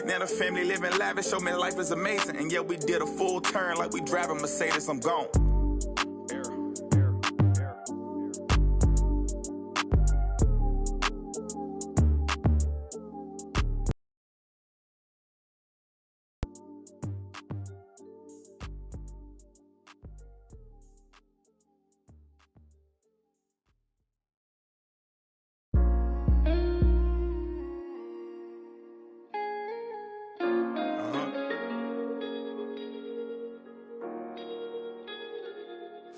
Now the family living lavish, show me life is amazing. And yeah, we did a full turn like we driving Mercedes, I'm gone.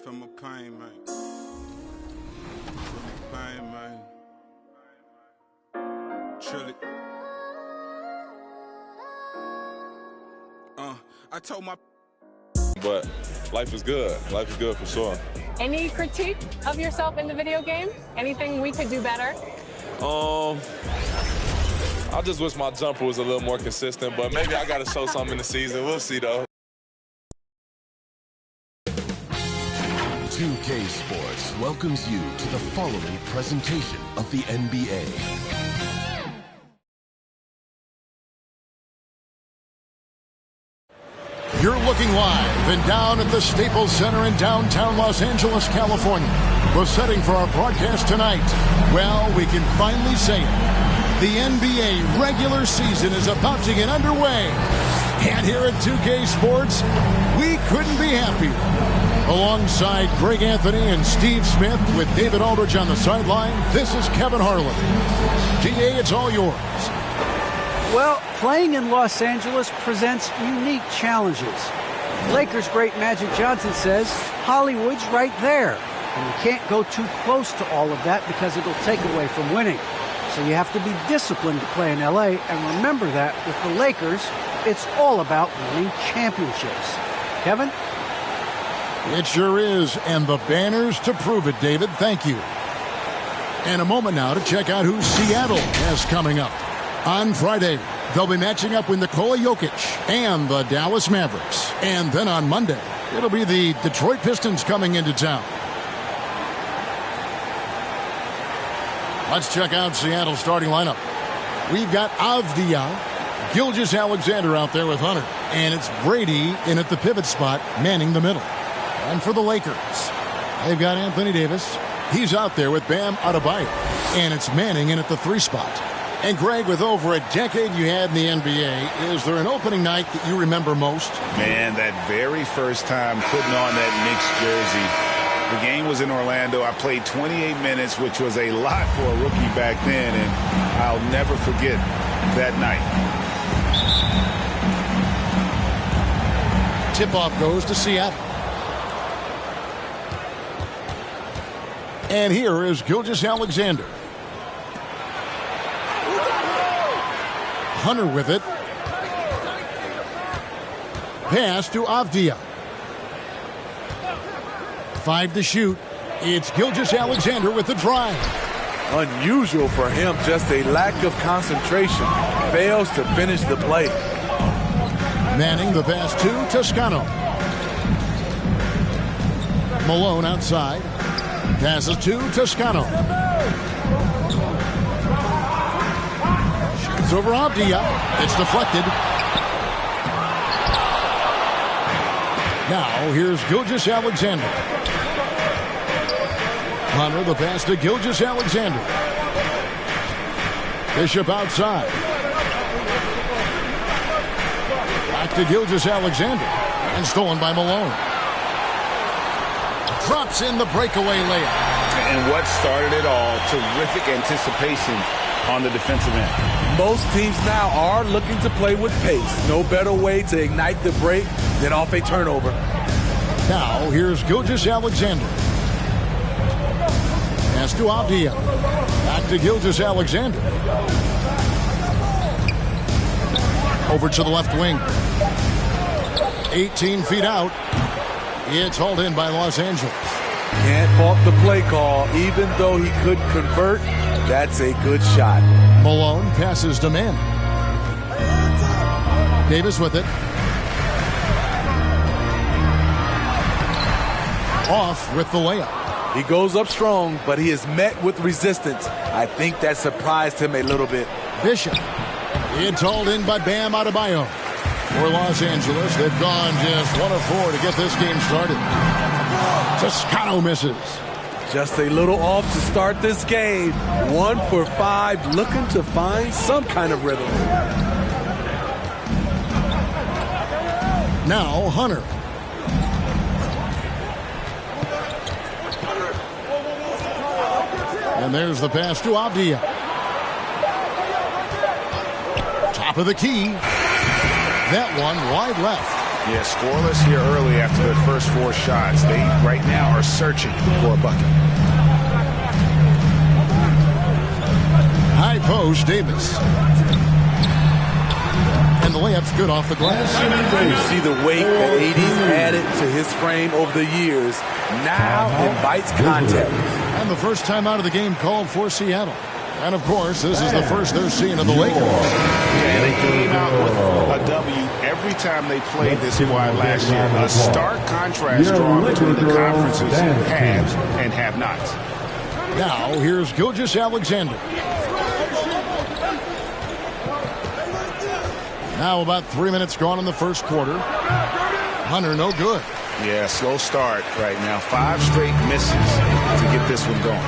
Feel my pain, man. Feel my pain, man. Truly. I told my. But life is good. Life is good for sure. Any critique of yourself in the video game? Anything we could do better? I just wish my jumper was a little more consistent, but maybe I got to show something in the season. We'll see, though. 2K Sports welcomes you to the following presentation of the NBA. You're looking live and down at the Staples Center in downtown Los Angeles, California. The setting for our broadcast tonight, well, we can finally say it. The NBA regular season is about to get underway. And here at 2K Sports, we couldn't be happier. Alongside Greg Anthony and Steve Smith with David Aldridge on the sideline, this is Kevin Harlan. DA, it's all yours. Well, playing in Los Angeles presents unique challenges. Lakers great Magic Johnson says Hollywood's right there. And you can't go too close to all of that because it'll take away from winning. So you have to be disciplined to play in LA. And remember that with the Lakers, it's all about winning championships. Kevin? It sure is, and the banners to prove it, David. Thank you. And a moment now to check out who Seattle has coming up. On Friday, they'll be matching up with Nikola Jokic and the Dallas Mavericks. And then on Monday, it'll be the Detroit Pistons coming into town. Let's check out Seattle's starting lineup. We've got Avdia, Gilgeous-Alexander out there with Hunter. And it's Brady in at the pivot spot, manning the middle. And for the Lakers, they've got Anthony Davis. He's out there with Bam Adebayo. And it's Manning in at the 3 spot. And Greg, with over a decade you had in the NBA, is there an opening night that you remember most? Man, that very first time putting on that Knicks jersey. The game was in Orlando. I played 28 minutes, which was a lot for a rookie back then, and I'll never forget that night. Tip-off goes to Seattle. And here is Gilgeous-Alexander. Hunter with it. Pass to Avdia. 5 to shoot. It's Gilgeous-Alexander with the drive. Unusual for him, just a lack of concentration. Fails to finish the play. Manning the pass to Toscano. Malone outside. Passes to Toscano. Shoots over Avdia. It's deflected. Now here's Gilgeous-Alexander. Hunter the pass to Gilgeous-Alexander. Bishop outside. Back to Gilgeous-Alexander. And stolen by Malone. Drops in the breakaway layup. And what started it all, terrific anticipation on the defensive end. Most teams now are looking to play with pace. No better way to ignite the break than off a turnover. Now here's Gilgeous-Alexander. Pass to Avdia. Back to Gilgeous-Alexander. Over to the left wing. 18 feet out. It's hauled in by Los Angeles. Can't fault the play call. Even though he couldn't convert, that's a good shot. Malone passes to Manning. Davis with it. Off with the layup. He goes up strong, but he is met with resistance. I think that surprised him a little bit. Bishop It's hauled in by Bam Adebayo. For Los Angeles, they've gone just 1 of 4 to get this game started. Toscano misses. Just a little off to start this game. 1 for 5, looking to find some kind of rhythm. Now Hunter. And there's the pass to Avdia. Top of the key. That one wide left. Yeah, scoreless here early after the first 4 shots. They right now are searching for a bucket. High post, Davis. And the layup's good off the glass. You see the weight that AD's added to his frame over the years. Now invites contact. And the first time out of the game called for Seattle. And, of course, this is the first they're seeing of the Lakers. Yeah, they came out with a W every time they played this squad last year. A stark contrast drawn between the conference's haves and have-nots. Now, here's Gilgeous-Alexander. Now about 3 minutes gone in the first quarter. Hunter, no good. Yeah, slow start right now. 5 straight misses to get this one going.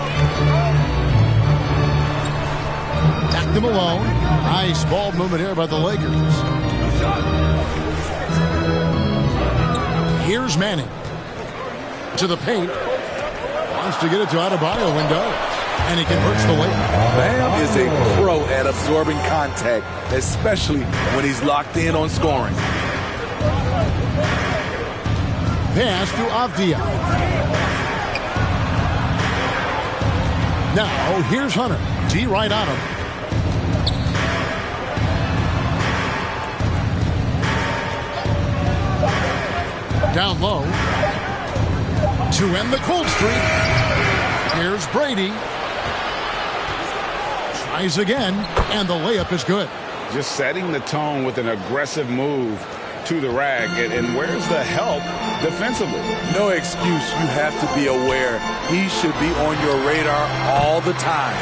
Back to Malone. Nice ball movement here by the Lakers. Here's Manning. To the paint. Wants to get it to Adebayo window. And he converts the layup. Bam is a pro at absorbing contact, especially when he's locked in on scoring. Pass to Avdia. Now, here's Hunter. D right on him. Down low. To end the cold streak. Here's Brady. Tries again, and the layup is good. Just setting the tone with an aggressive move to the rack. And where's the help defensively? No excuse. You have to be aware. He should be on your radar all the time.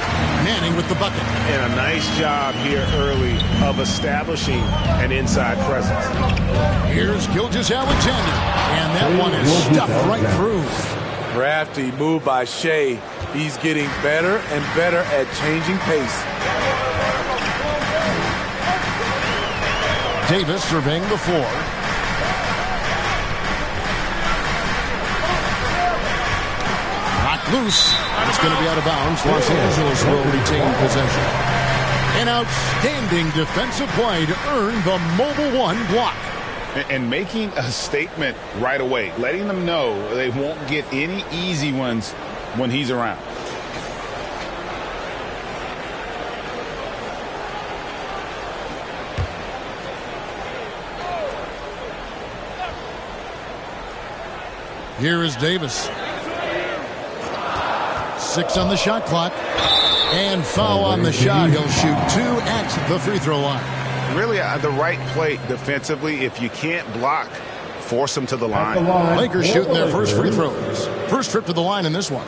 Manning with the bucket. And a nice job here early of establishing an inside presence. Here's Gilgeous-Alexander. And that one is stuffed right through. Crafty move by Shea. He's getting better and better at changing pace. Davis surveying the floor. Knocked loose. It's going to be out of bounds. Los Angeles will retain possession. An outstanding defensive play to earn the Mobile One block. And making a statement right away, letting them know they won't get any easy ones when he's around. Here is Davis. 6 on the shot clock. And foul on the shot. He'll shoot 2 at the free throw line. Really the right play defensively. If you can't block, force them to the line. Lakers shooting their first free throws. First trip to the line in this one.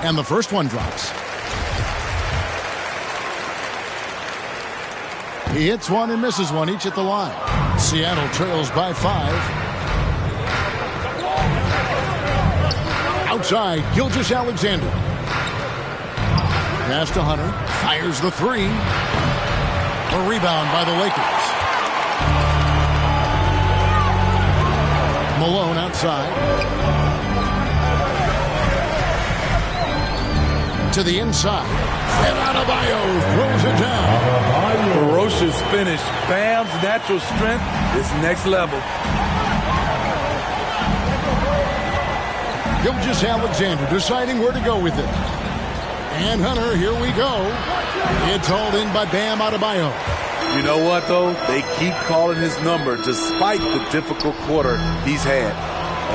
And the first one drops. He hits one and misses one, each at the line. Seattle trails by 5. Outside, Gilgeous-Alexander. Pass to Hunter. Fires the 3. A rebound by the Lakers. Malone outside. To the inside. And Adebayo throws it down. Ferocious finish. Bam's natural strength is next level. Gilgeous-Alexander deciding where to go with it. And Hunter, here we go. It's hauled in by Bam Adebayo. You know what, though? They keep calling his number despite the difficult quarter he's had.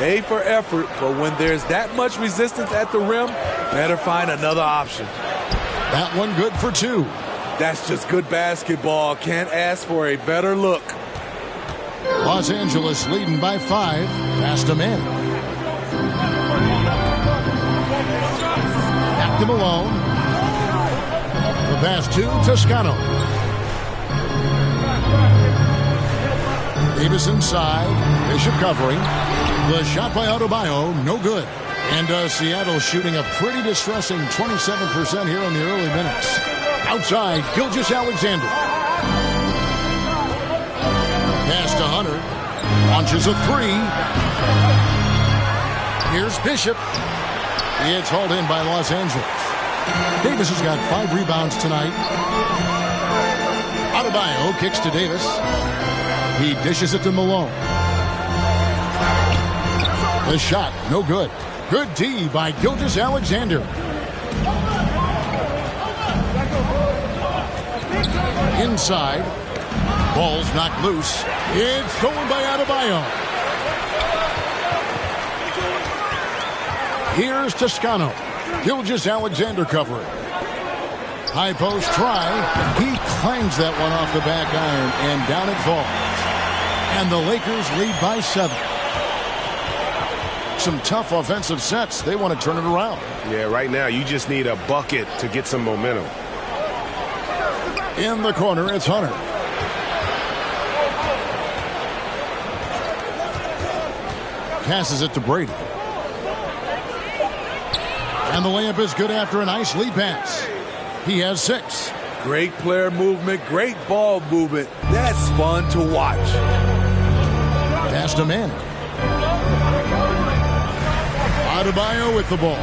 A for effort, but when there's that much resistance at the rim, better find another option. That one good for 2. That's just good basketball. Can't ask for a better look. Los Angeles leading by 5. Pass to Manning. Back to Malone. The pass to Toscano. Davis inside. Bishop covering. The shot by Adebayo, no good. And Seattle shooting a pretty distressing 27% here in the early minutes. Outside, Gilgeous-Alexander. Pass to Hunter. Launches a 3. Here's Bishop. It's hauled in by Los Angeles. Davis has got 5 rebounds tonight. Adebayo kicks to Davis. He dishes it to Malone. The shot, no good. Good D by Gilgeous-Alexander. Inside. Ball's knocked loose. It's stolen by Adebayo. Here's Toscano. Gilgeous-Alexander covering. High post try. He clangs that one off the back iron, and down it falls. And the Lakers lead by 7. Some tough offensive sets. They want to turn it around. Yeah, right now you just need a bucket to get some momentum. In the corner, it's Hunter. Passes it to Brady. And the layup is good after a nice lead pass. He has 6. Great player movement, great ball movement. That's fun to watch. Pass to Manning. Adebayo with the ball.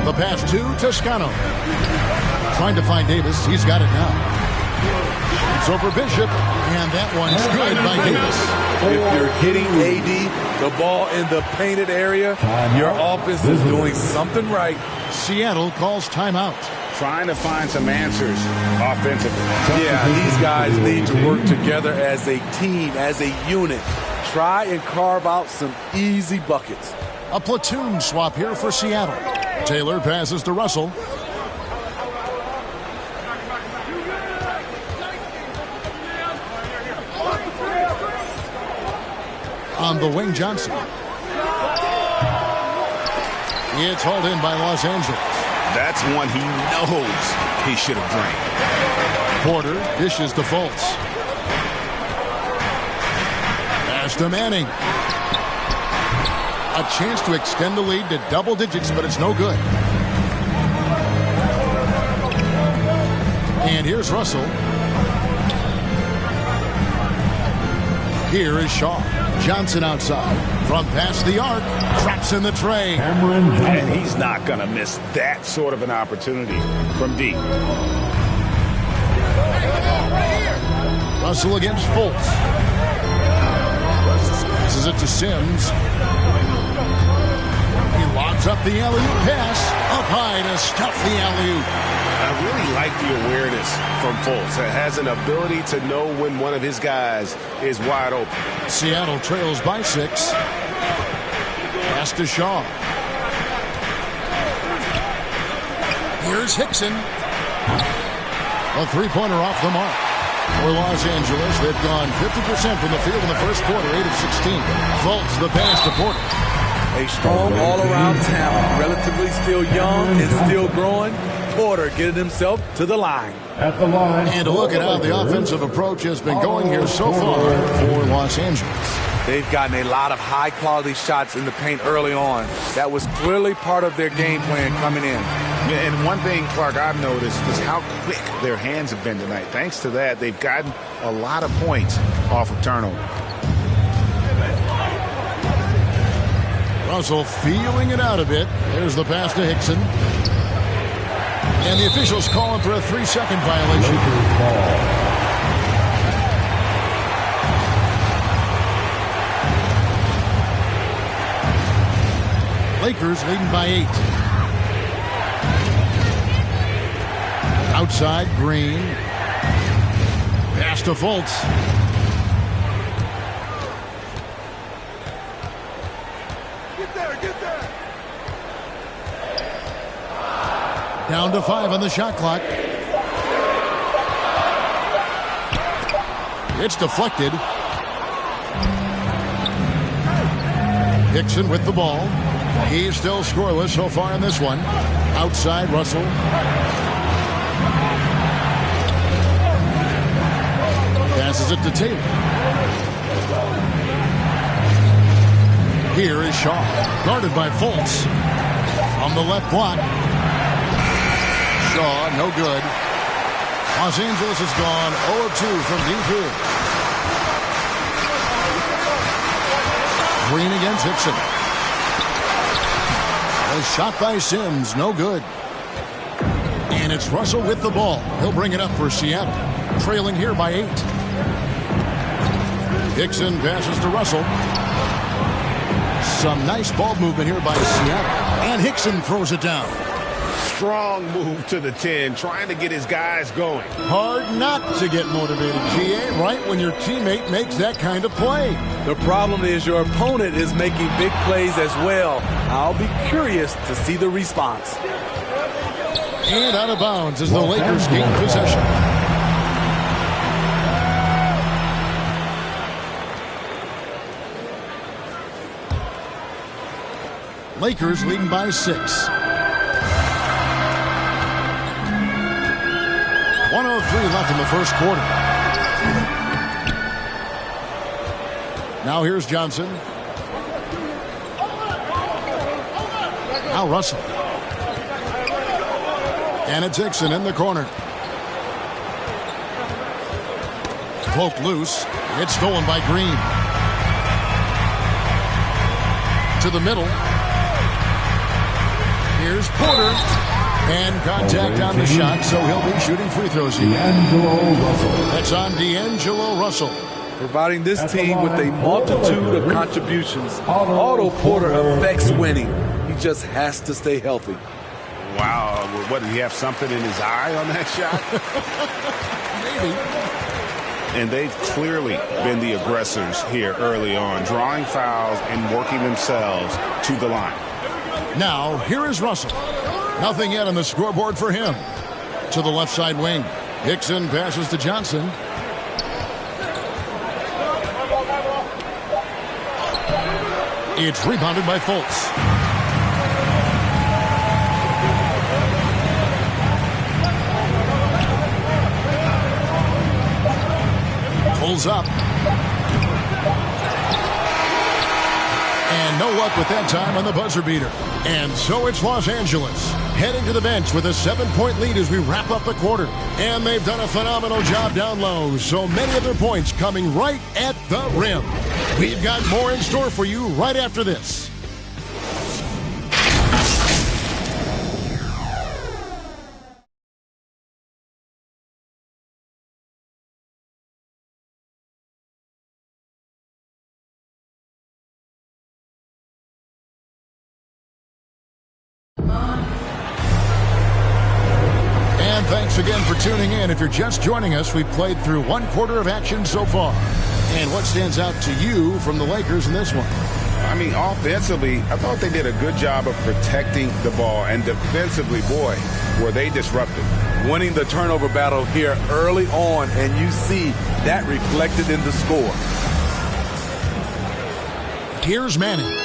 The pass to Toscano. Trying to find Davis. He's got it now. It's over Bishop. And that one's good by Davis. If you're hitting AD, the ball in the painted area, your offense is doing something right. Seattle calls timeout. Trying to find some answers offensively. Yeah, these guys need to work together as a team, as a unit. Try and carve out some easy buckets. A platoon swap here for Seattle. Taylor passes to Russell. On the wing, Johnson. It's hauled in by Los Angeles. That's one he knows he should have drained. Porter dishes to Fultz. Pass to Manning. A chance to extend the lead to double digits, but it's no good. And here's Russell. Here is Shaw. Johnson outside. From past the arc. Traps in the tray. And he's not going to miss that sort of an opportunity from deep. Russell against Fultz. Passes it to Sims. He lobs up the alley-oop pass. Up high to stuff the alley-oop. I really like the awareness from Fultz. It has an ability to know when one of his guys is wide open. Seattle trails by 6. Pass to Shaw. Here's Hickson. A three-pointer off the mark. For Los Angeles, they've gone 50% from the field in the first quarter, 8 of 16. Fultz the pass to Porter. A strong all-around talent, relatively still young and still growing. Porter getting himself to the line. At the line. And a look at how the offensive approach has been going here so far for Los Angeles. They've gotten a lot of high-quality shots in the paint early on. That was clearly part of their game plan coming in. Yeah, and one thing, Clark, I've noticed is how quick their hands have been tonight. Thanks to that, they've gotten a lot of points off of turnover. Russell feeling it out a bit. There's the pass to Hickson. And the officials calling for a 3-second violation. Lakers leading by 8. Outside, Green. Pass to Fultz. Down to 5 on the shot clock. It's deflected. Hickson with the ball. He's still scoreless so far in this one. Outside, Russell. Passes it to Taylor. Here is Shaw, guarded by Fultz. On the left block. Shaw, no good. Los Angeles has gone 0-2 from deep here. Green against Hickson. A shot by Sims, no good. And it's Russell with the ball. He'll bring it up for Seattle, trailing here by 8. Hickson passes to Russell. Some nice ball movement here by Seattle. And Hickson throws it down. Strong move to the 10, trying to get his guys going. Hard not to get motivated, GA, right when your teammate makes that kind of play. The problem is your opponent is making big plays as well. I'll be curious to see the response. And out of bounds as the Lakers gain possession. Lakers leading by 6. 1:03 left in the first quarter. Now here's Johnson. Now Russell. And it's Hickson in the corner. Poked loose. It's stolen by Green. To the middle. Here's Porter. And contact on the shot, so he'll be shooting free throws here. That's on D'Angelo Russell. Providing this team with a multitude of contributions. Otto Porter affects winning. He just has to stay healthy. Wow, what, did he have something in his eye on that shot? Maybe. And they've clearly been the aggressors here early on, drawing fouls and working themselves to the line. Now, here is Russell. Nothing yet on the scoreboard for him. To the left side wing. Hickson passes to Johnson. It's rebounded by Fultz. Pulls up. And no luck with that time on the buzzer beater. And so it's Los Angeles heading to the bench with a 7-point lead as we wrap up the quarter. And they've done a phenomenal job down low. So many of their points coming right at the rim. We've got more in store for you right after this. And thanks again for tuning in. If you're just joining us, we've played through 1 quarter of action so far. And what stands out to you from the Lakers in this one? I mean, offensively, I thought they did a good job of protecting the ball. And defensively, boy, were they disruptive. Winning the turnover battle here early on, and you see that reflected in the score. Here's Manning.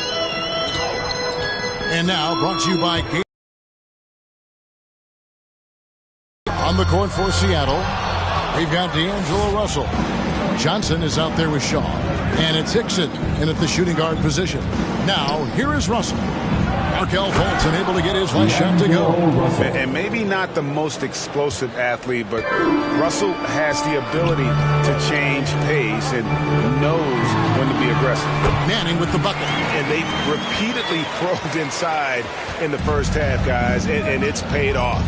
And now brought to you by Game1. On the court for Seattle, we've got D'Angelo Russell. Johnson is out there with Shaw. And it's Hickson in at the shooting guard position. Now, here is Russell. Markelle Fultz unable to get his last shot to go. And maybe not the most explosive athlete, but Russell has the ability to change pace and knows when to be aggressive. Manning with the bucket. And they've repeatedly probed inside in the first half, guys, and it's paid off.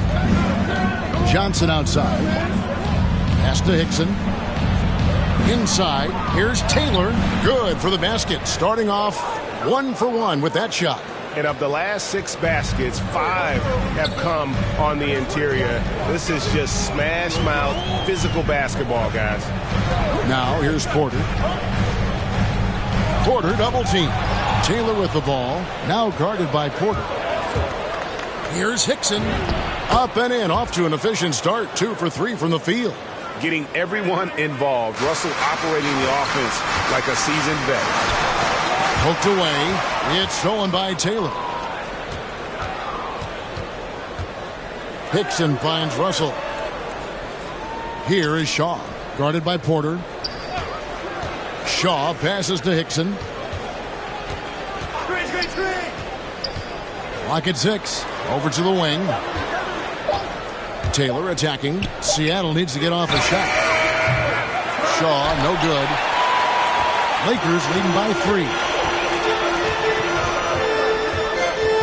Johnson outside. Pass to Hickson. Inside. Here's Taylor. Good for the basket. Starting off 1 for 1 with that shot. And of the last 6 baskets, 5 have come on the interior. This is just smash mouth, physical basketball, guys. Now here's Porter. Porter double team. Taylor with the ball. Now guarded by Porter. Here's Hickson. Up and in. Off to an efficient start. 2 for 3 from the field. Getting everyone involved. Russell operating the offense like a seasoned vet. Poked away. It's stolen by Taylor. Hickson finds Russell. Here is Shaw, guarded by Porter. Shaw passes to Hickson. Clock at 6. Over to the wing. Taylor attacking. Seattle needs to get off a shot. Shaw, no good. Lakers leading by 3.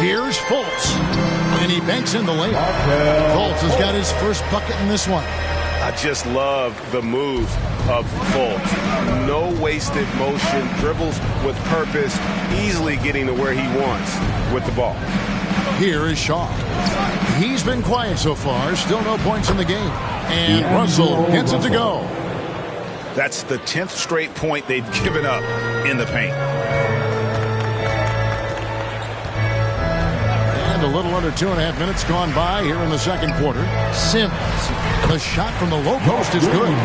Here's Fultz. And he banks in the layup. Fultz has got his first bucket in this one. I just love the move of Fultz. No wasted motion, dribbles with purpose, easily getting to where he wants with the ball. Here is Shaw. He's been quiet so far. Still no points in the game. And Russell gets it to go. That's the 10th straight point they've given up in the paint. And a little under 2.5 minutes gone by here in the second quarter. Sims. The shot from the low post is good.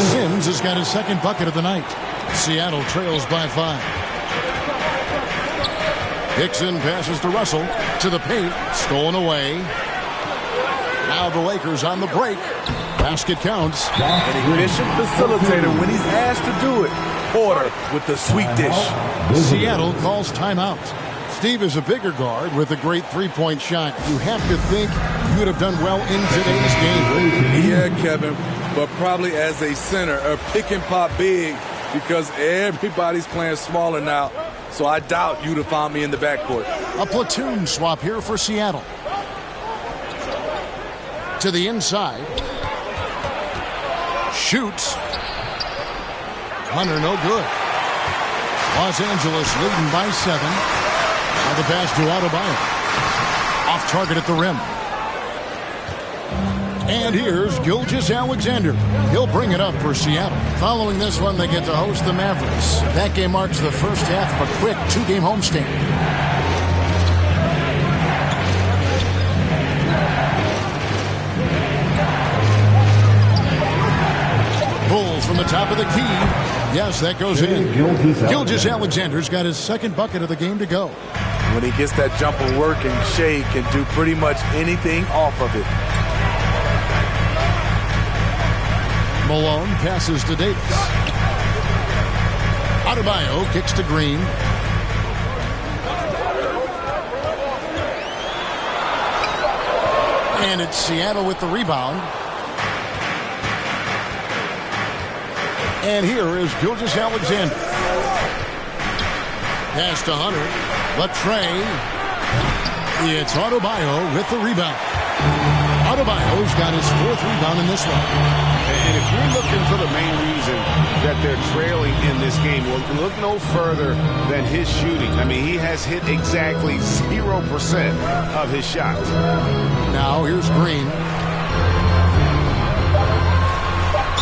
Sims has got his second bucket of the night. Seattle trails by 5. Hickson passes to Russell. To the paint. Stolen away. Now the Lakers on the break. Basket counts. An efficient facilitator when he's asked to do it. Porter with the sweet dish. Seattle calls timeout. Steve is a bigger guard with a great three-point shot. You have to think you would have done well in today's game. Yeah, Kevin, but probably as a center, a pick and pop big because everybody's playing smaller now. So I doubt you'd have found me in the backcourt. A platoon swap here for Seattle. To the inside. Shoots. Hunter, no good. Los Angeles leading by 7. Now the pass to Adebayo. Off target at the rim. And here's Gilgeous-Alexander. He'll bring it up for Seattle. Following this one, they get to host the Mavericks. That game marks the first half of a quick 2-game homestand. Bulls from the top of the key. Yes, that goes in. Gilgeous-Alexander's got his second bucket of the game to go. When he gets that jumper working, Shea can do pretty much anything off of it. Malone passes to Davis. Adebayo kicks to Green. And it's Seattle with the rebound. And here is Gilgeous-Alexander. Pass to Hunter. Latrey. It's Adebayo with the rebound. Adebayo's got his 4th rebound in this one. And if you're looking for the main reason that they're trailing in this game, well, look no further than his shooting. I mean, he has hit exactly 0% of his shots. Now here's Green.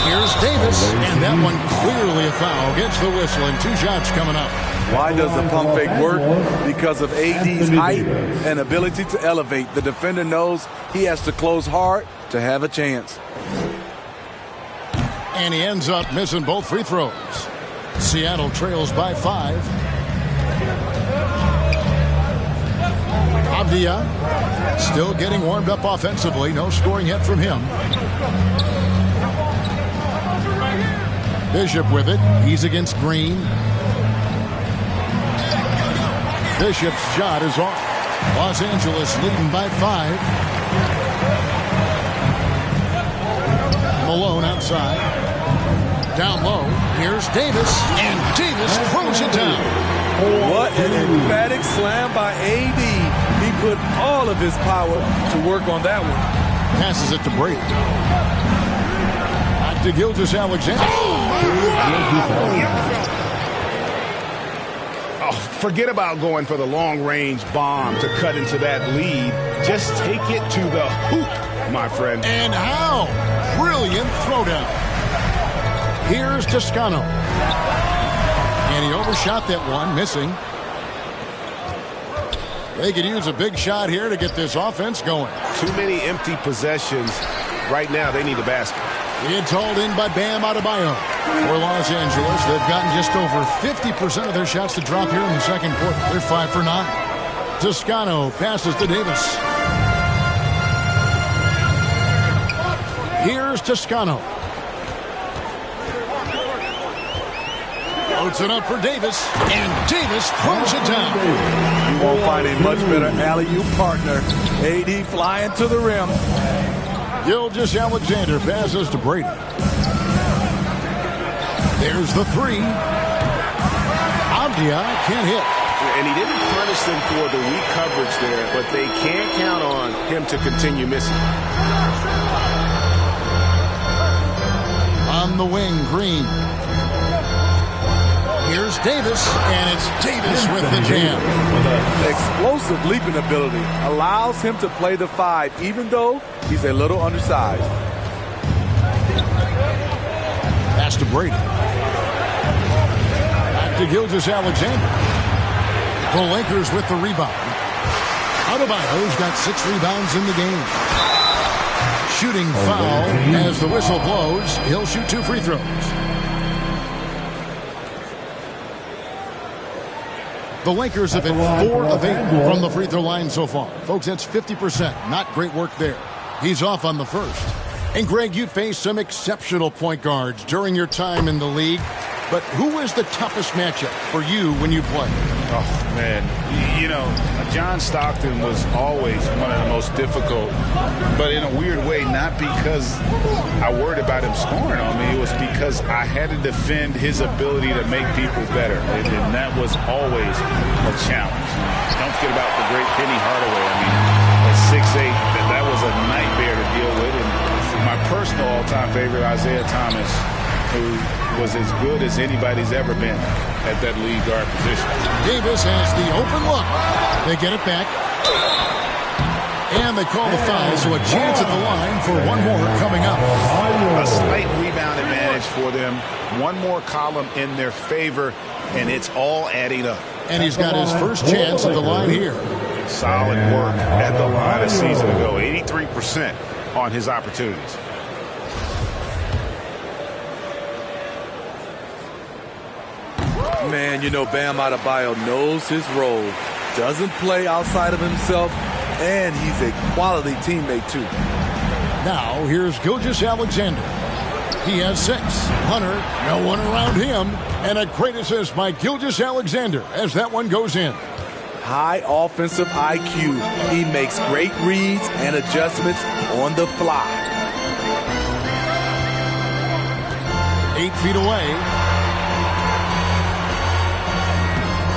Here's Davis, and that one clearly a foul. Gets the whistle, and 2 shots coming up. Why does the pump fake work? Because of AD's height and ability to elevate. The defender knows he has to close hard to have a chance. And he ends up missing both free throws. Seattle trails by 5. Avdia still getting warmed up offensively. No scoring yet from him. Bishop with it. He's against Green. Bishop's shot is off. Los Angeles leading by 5. Malone outside. Down low. Here's Davis. And Davis throws it down. What an emphatic slam by AD. He put all of his power to work on that one. Passes it to Brady. Back to Gilgeous-Alexander. Oh, forget about going for the long-range bomb to cut into that lead. Just take it to the hoop, my friend. And how? Brilliant throwdown. Here's Toscano. And he overshot that one, missing. They could use a big shot here to get this offense going. Too many empty possessions. Right now, they need a basket. It's hauled in by Bam Adebayo. For Los Angeles, they've gotten just over 50% of their shots to drop here in the second quarter. They're 5 for 9. Toscano passes to Davis. Here's Toscano. Loads it up for Davis, and Davis throws it down. You won't find a much better alley-oop partner. AD flying to the rim. Gilgeous-Alexander passes to Brady. There's the three. Avdia can't hit. And he didn't punish them for the weak coverage there, but they can't count on him to continue missing. On the wing, Green. Here's Davis, and it's Davis with the jam. Explosive leaping ability allows him to play the 5, even though he's a little undersized. Pass to Brady. Back to Gilgeous-Alexander. The Lakers with the rebound. Adebayo's got 6 rebounds in the game. Shooting foul as the whistle blows. He'll shoot 2 free throws. The Lakers have hit 4 of 8 from the free throw line so far. Folks, that's 50%. Not great work there. He's off on the first. And Greg, you faced some exceptional point guards during your time in the league. But who was the toughest matchup for you when you played? Oh, man. You know, John Stockton was always one of the most difficult, but in a weird way, not because I worried about him scoring on me. It was because I had to defend his ability to make people better, and that was always a challenge. Don't forget about the great Penny Hardaway. I mean, at 6'8", that was a nightmare to deal with. And my personal all-time favorite, Isaiah Thomas, who was as good as anybody's ever been at that lead guard position. Davis has the open look. They get it back. And they call the foul, so a chance at the line for one more coming up. A slight rebound advantage for them. One more column in their favor, and it's all adding up. And he's got his first chance at the line here. Solid work at the line a season ago. 83% on his opportunities. Man, you know, Bam Adebayo knows his role, doesn't play outside of himself, and he's a quality teammate, too. Now, here's Gilgeous-Alexander. He has 6. Hunter, no one around him. And a great assist by Gilgeous-Alexander as that one goes in. High offensive IQ. He makes great reads and adjustments on the fly. 8 feet away.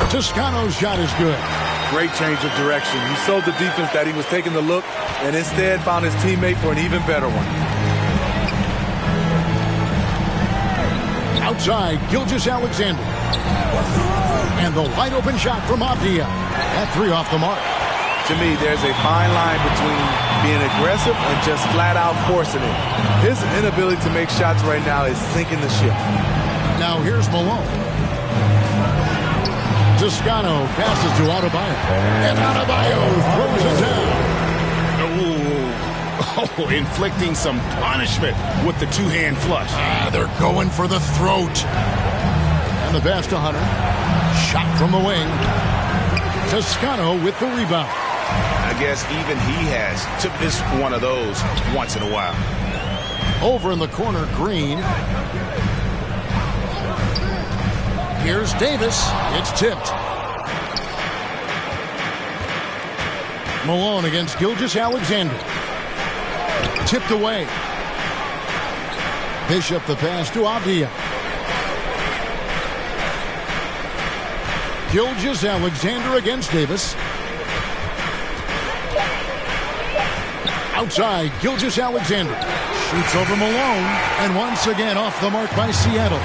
Toscano's shot is good. Great change of direction. He showed the defense that he was taking the look and instead found his teammate for an even better one. Outside, Gilgeous-Alexander. And the wide open shot from Avdia. That 3 off the mark. To me, there's a fine line between being aggressive and just flat out forcing it. His inability to make shots right now is sinking the ship. Now here's Malone. Toscano passes to Adebayo. And Adebayo throws it down. Oh, inflicting some punishment with the 2-hand flush. They're going for the throat. And the pass to Hunter. Shot from the wing. Toscano with the rebound. I guess even he has to miss one of those once in a while. Over in the corner, Green. Here's Davis. It's tipped. Malone against Gilgeous-Alexander. Tipped away. Bishop the pass to Avdia. Gilgeous-Alexander against Davis. Outside, Gilgeous-Alexander. Shoots over Malone. And once again off the mark by Seattle.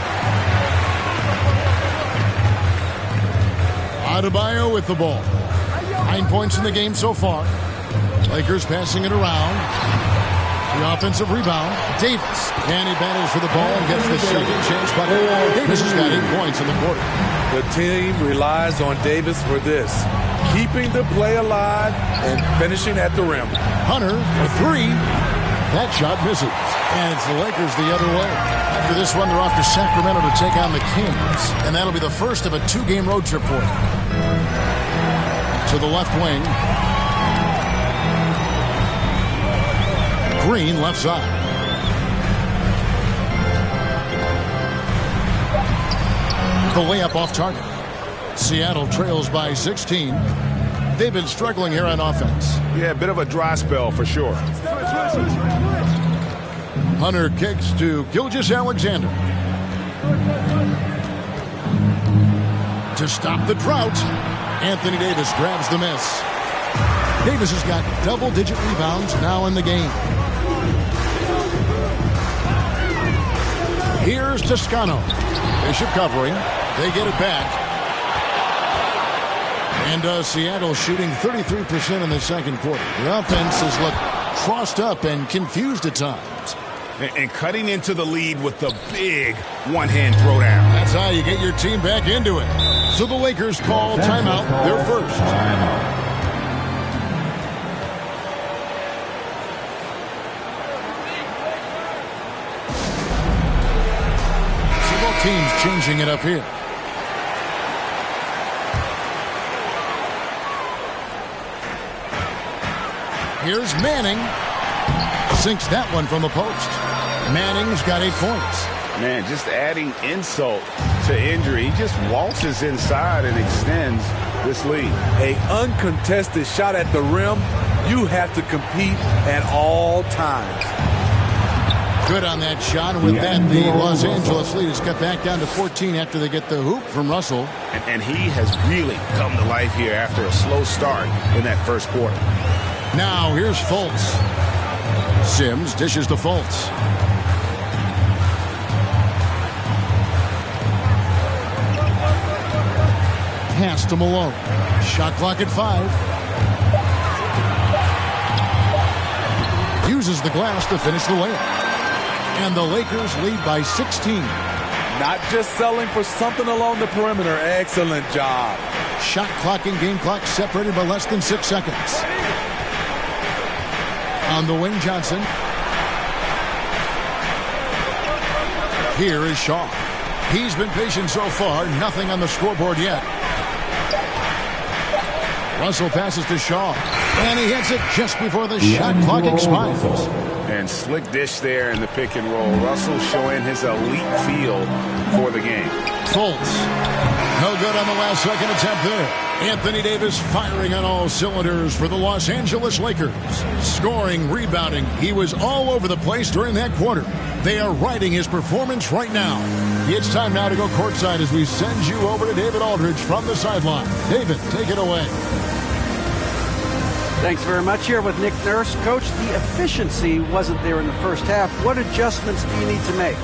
Adebayo with the ball. 9 points in the game so far. Lakers passing it around. The offensive rebound. Davis. And he battles for the ball and gets the second chance. But Davis has got 8 points in the quarter. The team relies on Davis for this. Keeping the play alive and finishing at the rim. Hunter for 3. That shot misses. And it's the Lakers the other way. After this one, they're off to Sacramento to take on the Kings. And that'll be the first of a 2-game road trip for them. To the left wing. Green left side. The layup off target. Seattle trails by 16. They've been struggling here on offense. Yeah, a bit of a dry spell for sure. Hunter kicks to Gilgeous-Alexander. To stop the drought, Anthony Davis grabs the miss. Davis has got double-digit rebounds now in the game. Here's Toscano. Bishop covering. They get it back. And Seattle shooting 33% in the second quarter. The offense has looked crossed up and confused at times. And cutting into the lead with the big one-hand throwdown. That's how you get your team back into it. So the Lakers call timeout, their first. So both teams changing it up here. Here's Manning. Sinks that one from the post. Manning's got 8 points. Man, just adding insult to injury. He just waltzes inside and extends this lead. An uncontested shot at the rim. You have to compete at all times. Good on that shot. And with that, the Los Angeles lead is cut back down to 14 after they get the hoop from Russell. And he has really come to life here after a slow start in that first quarter. Now, here's Fultz. Sims dishes to Fultz. Pass to Malone. Shot clock at 5. Uses the glass to finish the layup. And the Lakers lead by 16. Not just selling for something along the perimeter. Excellent job. Shot clock and game clock separated by less than 6 seconds. On the wing, Johnson. Here is Shaw. He's been patient so far. Nothing on the scoreboard yet. Russell passes to Shaw. And he hits it just before the shot clock expires. And slick dish there in the pick and roll. Russell showing his elite feel for the game. Fultz. No good on the last second attempt there. Anthony Davis firing on all cylinders for the Los Angeles Lakers. Scoring, rebounding. He was all over the place during that quarter. They are riding his performance right now. It's time now to go courtside as we send you over to David Aldridge from the sideline. David, take it away. Thanks very much. Here with Nick Nurse. Coach, the efficiency wasn't there in the first half. What adjustments do you need to make?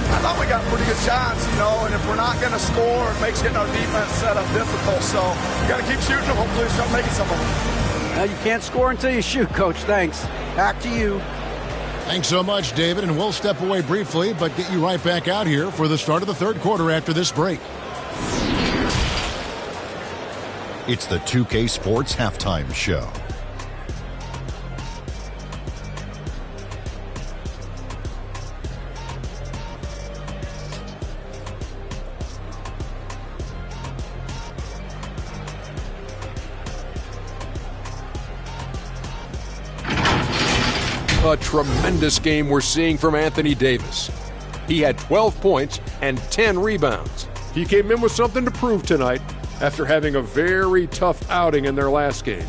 I thought we got pretty good shots, and if we're not going to score, it makes getting our defense set up difficult. So we got to keep shooting them. Hopefully we start making some of them. Well, you can't score until you shoot, Coach. Thanks. Back to you. Thanks so much, David, and we'll step away briefly, but get you right back out here for the start of the third quarter after this break. It's the 2K Sports Halftime Show. A tremendous game we're seeing from Anthony Davis. He had 12 points and 10 rebounds. He came in with something to prove tonight after having a very tough outing in their last game.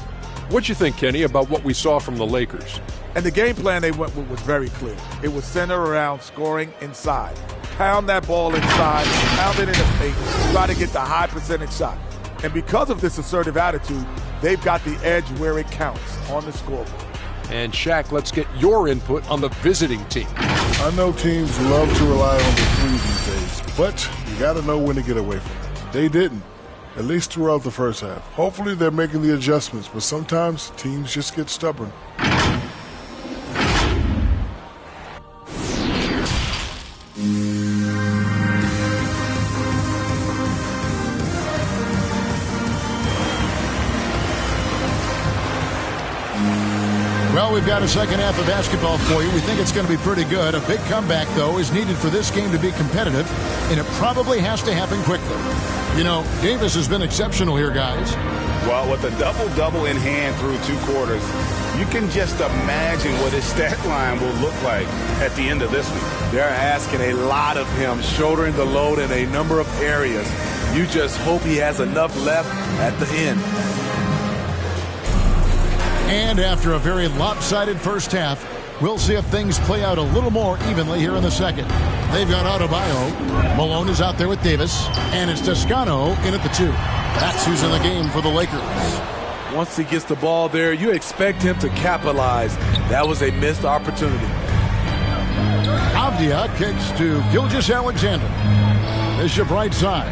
What you think, Kenny, about what we saw from the Lakers? And the game plan they went with was very clear. It was centered around scoring inside. Pound that ball inside, pound it in the paint, try to get the high percentage shot. And because of this assertive attitude, they've got the edge where it counts on the scoreboard. And Shaq, let's get your input on the visiting team. I know teams love to rely on the three these days, but you got to know when to get away from it. They didn't, at least throughout the first half. Hopefully they're making the adjustments, but sometimes teams just get stubborn. Well, we've got a second half of basketball for you. We think it's going to be pretty good. A big comeback, though, is needed for this game to be competitive, and it probably has to happen quickly. You know, Davis has been exceptional here, guys. Well, with a double-double in hand through 2 quarters, you can just imagine what his stat line will look like at the end of this one. They're asking a lot of him, shouldering the load in a number of areas. You just hope he has enough left at the end. And after a very lopsided first half, we'll see if things play out a little more evenly here in the second. They've got Adebayo. Malone is out there with Davis. And it's Toscano in at the 2. That's who's in the game for the Lakers. Once he gets the ball there, you expect him to capitalize. That was a missed opportunity. Avdia kicks to Gilgeous-Alexander. Bishop right side.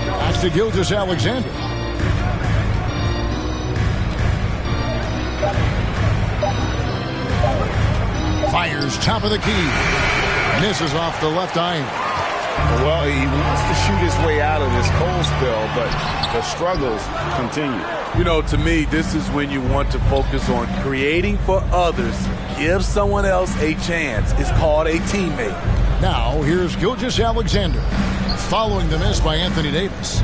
Pass to Gilgeous-Alexander. Fires top of the key. Misses off the left iron. Well, he wants to shoot his way out of this cold spell, but the struggles continue. You know, to me, this is when you want to focus on creating for others. Give someone else a chance. It's called a teammate. Now, here's Gilgeous-Alexander, following the miss by Anthony Davis.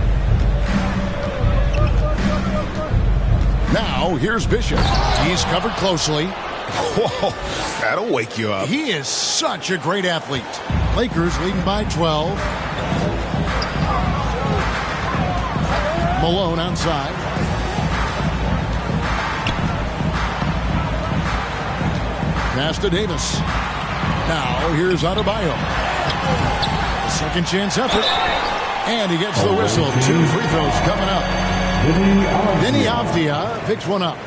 Now, here's Bishop. He's covered closely. Whoa, that'll wake you up. He is such a great athlete. Lakers leading by 12. Malone outside. Pass to Davis. Now here's Adebayo. A second chance effort. And he gets the whistle. 2 free throws coming up. Vinny Avdia picks one up.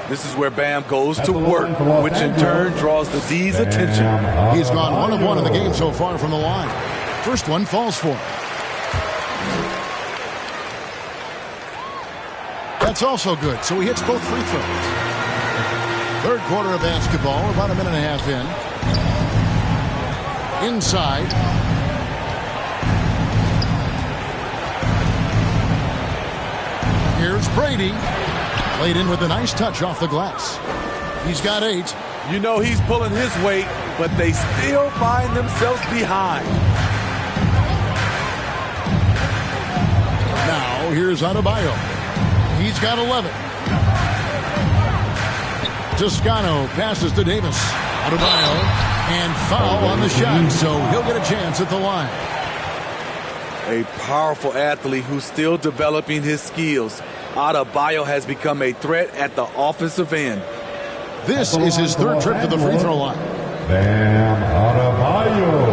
This is where Bam goes to work, which in turn draws the D's attention. He's gone 1 of 1 in the game so far from the line. First one falls for him. That's also good, so he hits both free throws. Third quarter of basketball, about a minute and a half in. Inside. Here's Brady. Played in with a nice touch off the glass. He's got 8. You know he's pulling his weight, but they still find themselves behind. Now here's Adebayo. He's got 11. Toscano passes to Davis. Adebayo and foul on the shot, so he'll get a chance at the line. A powerful athlete who's still developing his skills. Adebayo has become a threat at the offensive end. This is his 3rd trip to the free throw line. Bam Adebayo.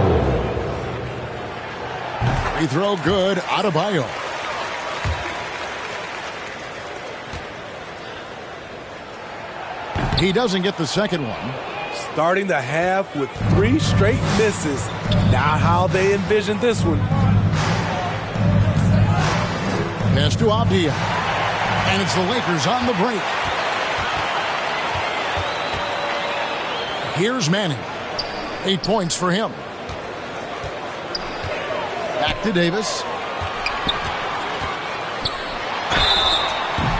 Free throw good, Adebayo. He doesn't get the second one. Starting the half with 3 straight misses. Not how they envisioned this one. Pass to Avdia. And it's the Lakers on the break. Here's Manning. 8 points for him. Back to Davis.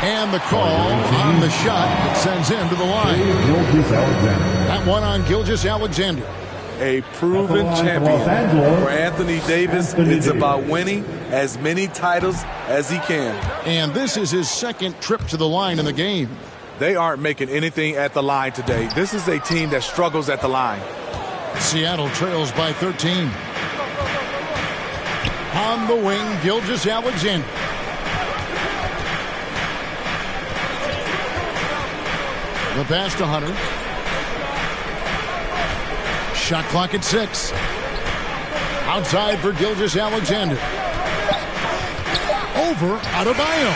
And the call on the shot that sends him to the line. That one on Gilgeous-Alexander. A proven champion. For Anthony Davis, it's about winning as many titles as he can. And this is his 2nd trip to the line in the game. They aren't making anything at the line today. This is a team that struggles at the line. Seattle trails by 13. On the wing, Gilgeous-Alexander. The pass to Hunter. Shot clock at 6. Outside for Gilgeous-Alexander. Over Adebayo.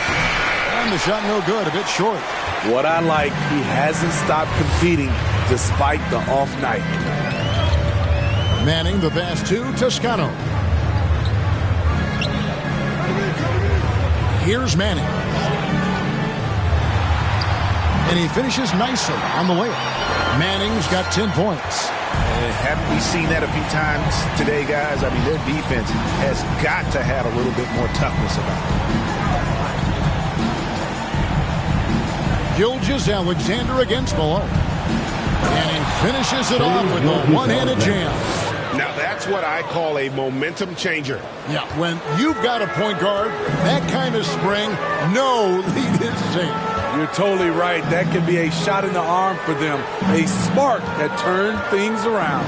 And the shot no good, a bit short. What I like, he hasn't stopped competing despite the off night. Manning the pass to Toscano. Here's Manning. And he finishes nicely on the layup. Manning's got 10 points. And haven't we seen that a few times today, guys? I mean, their defense has got to have a little bit more toughness about it. Gilgeous-Alexander against Malone. And he finishes it off with a one-handed jam. Now that's what I call a momentum changer. Yeah, when you've got a point guard, that kind of spring, no lead is safe. You're totally right. That can be a shot in the arm for them. A spark that turned things around.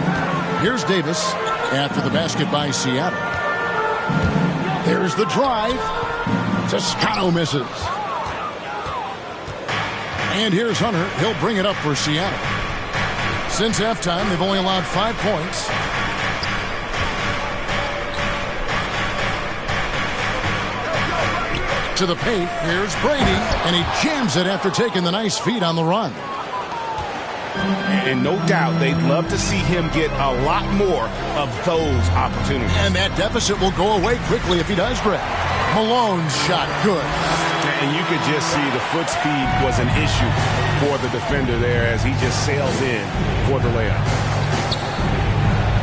Here's Davis after the basket by Seattle. There's the drive. Toscano misses. And here's Hunter. He'll bring it up for Seattle. Since halftime, they've only allowed 5 points. To the paint, here's Brady, and he jams it after taking the nice feed on the run. And no doubt they'd love to see him get a lot more of those opportunities. And that deficit will go away quickly if he does grab. Malone's shot, good. And you could just see the foot speed was an issue for the defender there as he just sails in for the layup.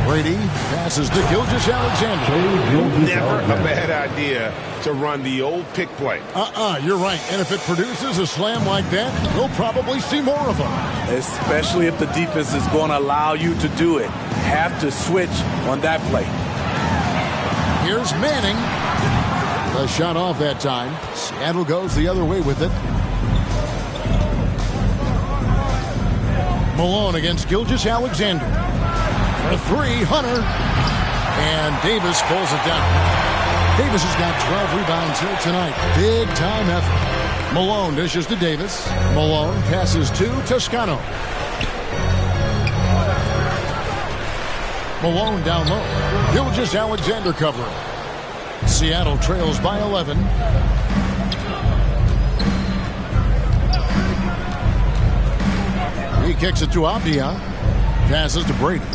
Brady passes to Gilgeous-Alexander. Never a bad idea to run the old pick play. You're right. And if it produces a slam like that, we'll probably see more of them. Especially if the defense is going to allow you to do it. Have to switch on that play. Here's Manning. The shot off that time. Seattle goes the other way with it. Malone against Gilgeous-Alexander. For three, Hunter. And Davis pulls it down. Davis has got 12 rebounds here tonight. Big time effort. Malone dishes to Davis. Malone passes to Toscano. Malone down low. Gilgeous-Alexander covering. Seattle trails by 11. He kicks it to Abdia. Passes to Brady.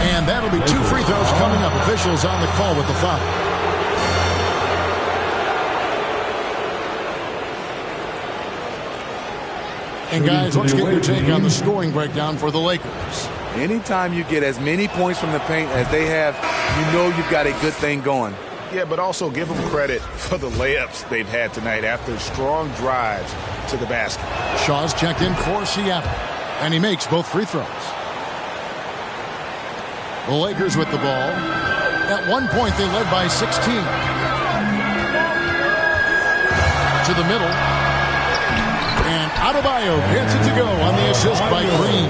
And that'll be 2 free throws coming up. Officials on the call with the foul. And guys, let's get your take on the scoring breakdown for the Lakers. Anytime you get as many points from the paint as they have, you know you've got a good thing going. Yeah, but also give them credit for the layups they've had tonight after strong drives to the basket. Shaw's checked in for Seattle, and he makes both free throws. The Lakers with the ball. At one point, they led by 16. To the middle. And Adebayo gets it to go on the assist by Green.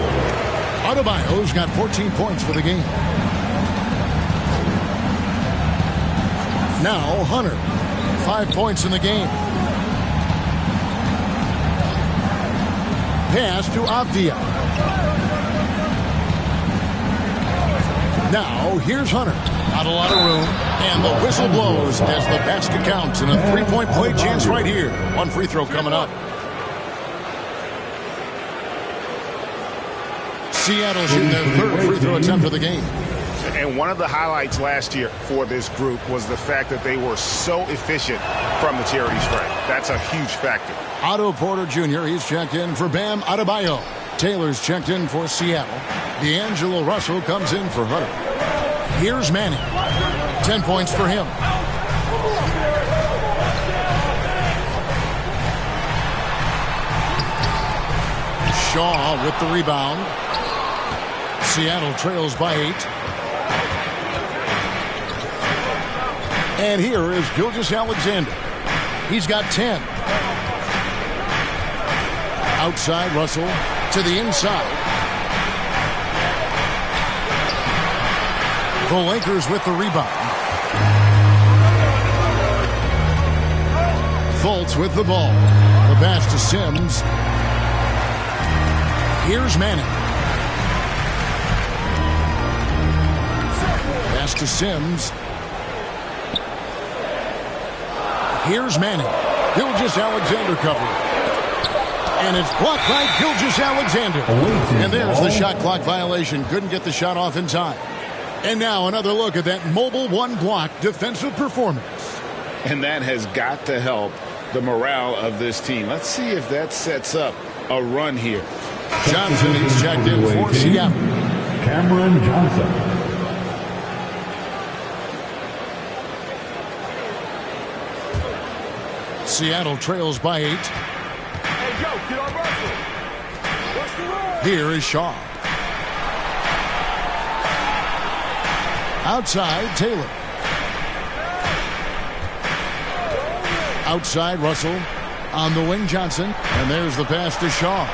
Adebayo's got 14 points for the game. Now Hunter, 5 points in the game. Pass to Avdia. Now here's Hunter. Not a lot of room. And the whistle blows as the basket counts. And a three-point play chance right here. One free throw coming up. Seattle shooting their third free throw attempt of the game. And one of the highlights last year for this group was the fact that they were so efficient from the charity stripe. That's a huge factor. Otto Porter Jr., he's checked in for Bam Adebayo. Taylor's checked in for Seattle. D'Angelo Russell comes in for Hunter. Here's Manning. 10 points for him. Shaw with the rebound. Seattle trails by 8. And here is Gilgeous-Alexander. He's got 10. Outside, Russell to the inside. The Lakers with the rebound. Fultz with the ball. The pass to Sims. Here's Manning. Pass to Sims. Here's Manning. Gilgeous-Alexander covering. And it's blocked by Gilgeous-Alexander. And there's the shot clock violation. Couldn't get the shot off in time. And now another look at that mobile one-block defensive performance. And that has got to help the morale of this team. Let's see if that sets up a run here. Johnson is checked in for Seattle. Cameron Johnson. Seattle trails by 8. Hey, Joe, get on Russell. What's the run? Here is Shaw. Outside, Taylor. Outside, Russell. On the wing, Johnson. And there's the pass to Shaw.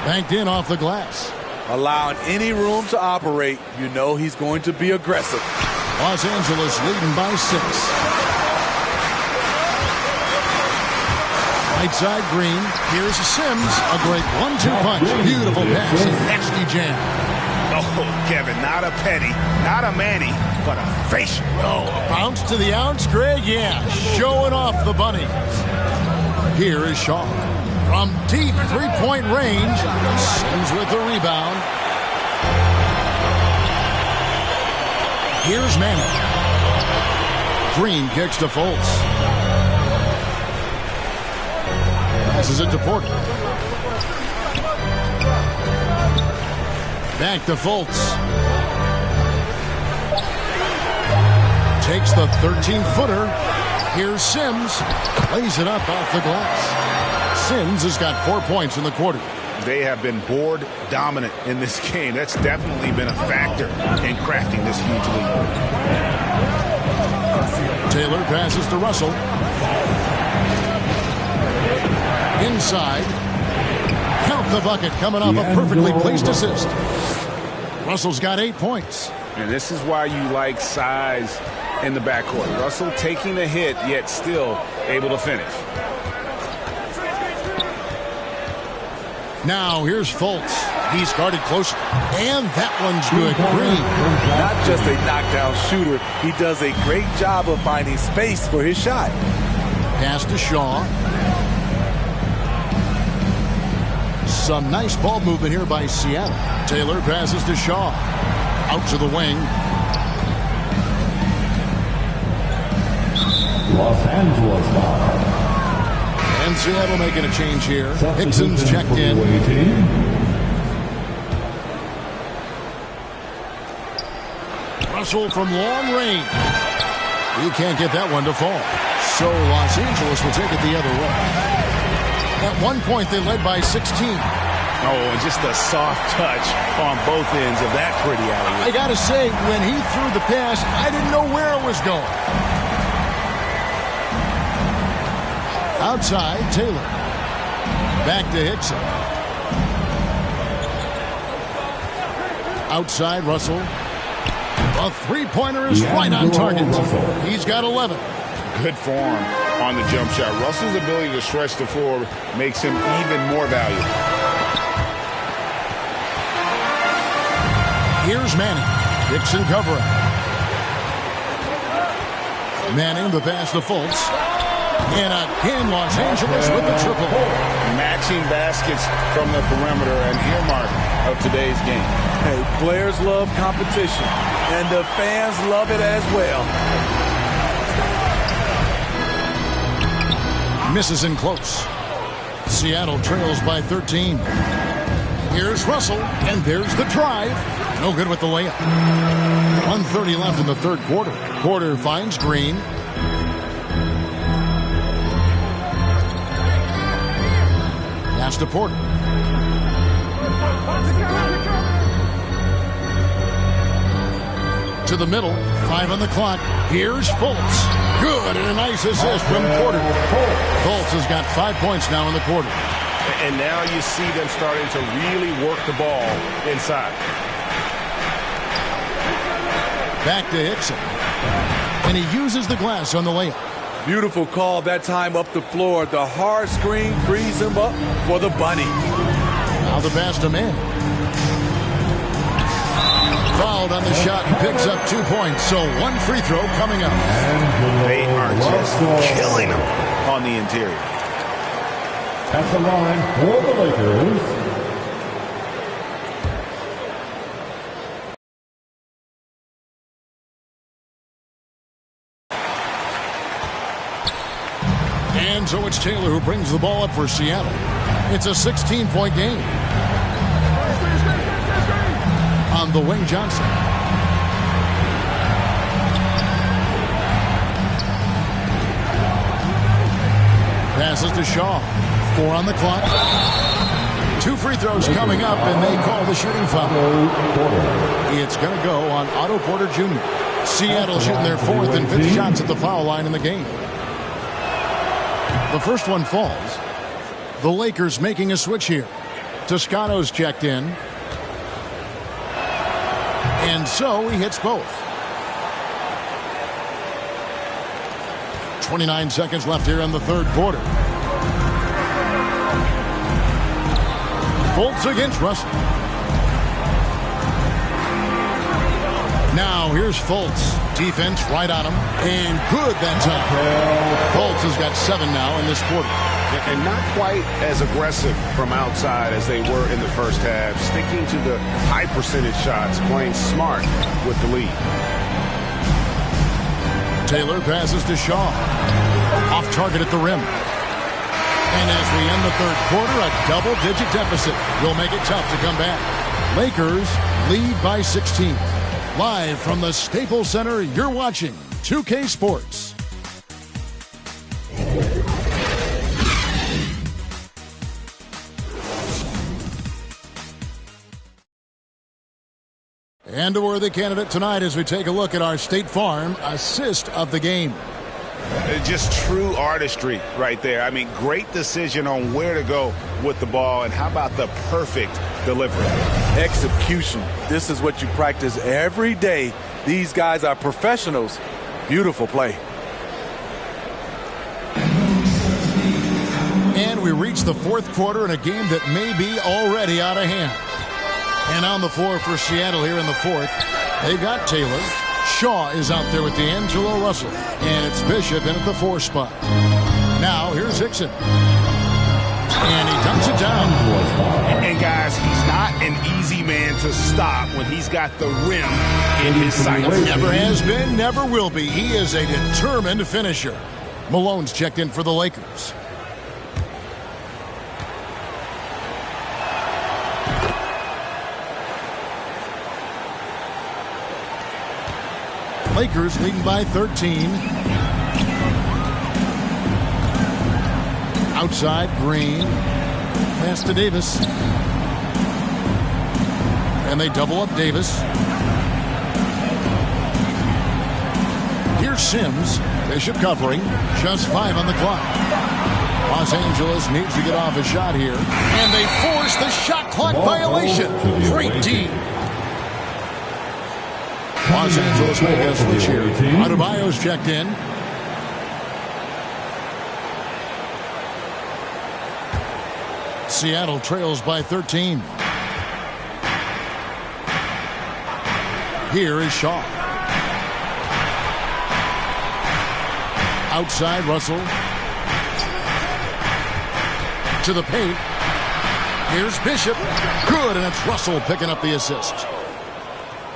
Banked in off the glass. Allowing any room to operate, you know he's going to be aggressive. Los Angeles leading by 6. Right side, Green. Here's Sims. A great 1-2 punch. Beautiful pass. Nasty jam. Oh, Kevin, not a penny, not a Manny, but a facial. Oh, a bounce to the ounce, Greg? Yeah, showing off the bunny. Here is Shaw. From deep three-point range, Sims with the rebound. Here's Manning. Green kicks to Fultz. Passes it to Porter. Back to Fultz. Takes the 13-footer. Here's Sims. Lays it up off the glass. Sims has got 4 points in the quarter. They have been board dominant in this game. That's definitely been a factor in crafting this huge lead. Taylor passes to Russell. Inside. Count the bucket coming off a perfectly placed assist. Russell's got 8 points. And this is why you like size in the backcourt. Russell taking a hit, yet still able to finish. Now here's Fultz. He's guarded closer. And that one's good. Green. Not just a knockdown shooter, he does a great job of finding space for his shot. Pass to Shaw. Some nice ball movement here by Seattle. Taylor passes to Shaw. Out to the wing. Los Angeles foul. And Seattle making a change here. Hickson's checked in. Russell from long range. He can't get that one to fall. So Los Angeles will take it the other way. At one point, they led by 16. Oh, and just a soft touch on both ends of that pretty alley. I got to say, when he threw the pass, I didn't know where it was going. Outside, Taylor. Back to Hickson. Outside, Russell. A three-pointer is right on target. He's got 11. Good form on the jump shot. Russell's ability to stretch the floor makes him even more valuable. Here's Manning. Hickson covering. Manning the pass to Fultz. And again, Los Angeles with the triple. Matching baskets from the perimeter, an earmark of today's game. Hey, players love competition, and the fans love it as well. Misses in close. Seattle trails by 13. Here's Russell, and there's the drive. No good with the layup. 1:30 left in the third quarter. Porter finds Green. Pass to Porter. To the middle. 5 on the clock. Here's Fultz. Good, and a nice assist from Porter. Fultz has got 5 points now in the quarter. And now you see them starting to really work the ball inside. Back to Hickson. And he uses the glass on the layup. Beautiful call that time up the floor. The hard screen frees him up for the bunny. Now the pass to Manning. Fouled on the shot and picks up 2 points. So one free throw coming up. They are just killing him on the interior. At the line for the Lakers, and so it's Taylor who brings the ball up for Seattle. It's a 16-point game. On the wing, Johnson. Passes to Shaw. 4 on the clock. 2 free throws coming up, and they call the shooting foul. It's going to go on Otto Porter Jr. Seattle shooting their 4th and 5th shots at the foul line in the game. The first one falls. The Lakers making a switch here. Toscano's checked in. And so he hits both. 29 seconds left here in the third quarter. Fultz against Russell. Now here's Fultz. Defense right on him. And good that time. Fultz has got 7 now in this quarter. And not quite as aggressive from outside as they were in the first half. Sticking to the high percentage shots. Playing smart with the lead. Taylor passes to Shaw. Off target at the rim. And as we end the third quarter, a double-digit deficit will make it tough to come back. Lakers lead by 16. Live from the Staples Center, you're watching 2K Sports. And a worthy candidate tonight as we take a look at our State Farm assist of the game. Just true artistry right there. I mean, great decision on where to go with the ball, and how about the perfect delivery? Execution. This is what you practice every day. These guys are professionals. Beautiful play. And we reach the fourth quarter in a game that may be already out of hand. And on the floor for Seattle here in the fourth, they've got Taylor. Shaw is out there with D'Angelo Russell. And it's Bishop in at the 4 spot. Now, here's Hickson. And he dumps it down. And guys, he's not an easy man to stop when he's got the rim in his sights. Never has been, never will be. He is a determined finisher. Malone's checked in for the Lakers. Lakers leading by 13. Outside, Green. Pass to Davis. And they double up Davis. Here's Sims. Bishop covering. Just 5 on the clock. Los Angeles needs to get off a shot here. And they force the shot clock violation. Great D. Los Angeles making a switch here. Adebayo's checked in. Seattle trails by 13. Here is Shaw. Outside, Russell. To the paint. Here's Bishop. Good, and it's Russell picking up the assist.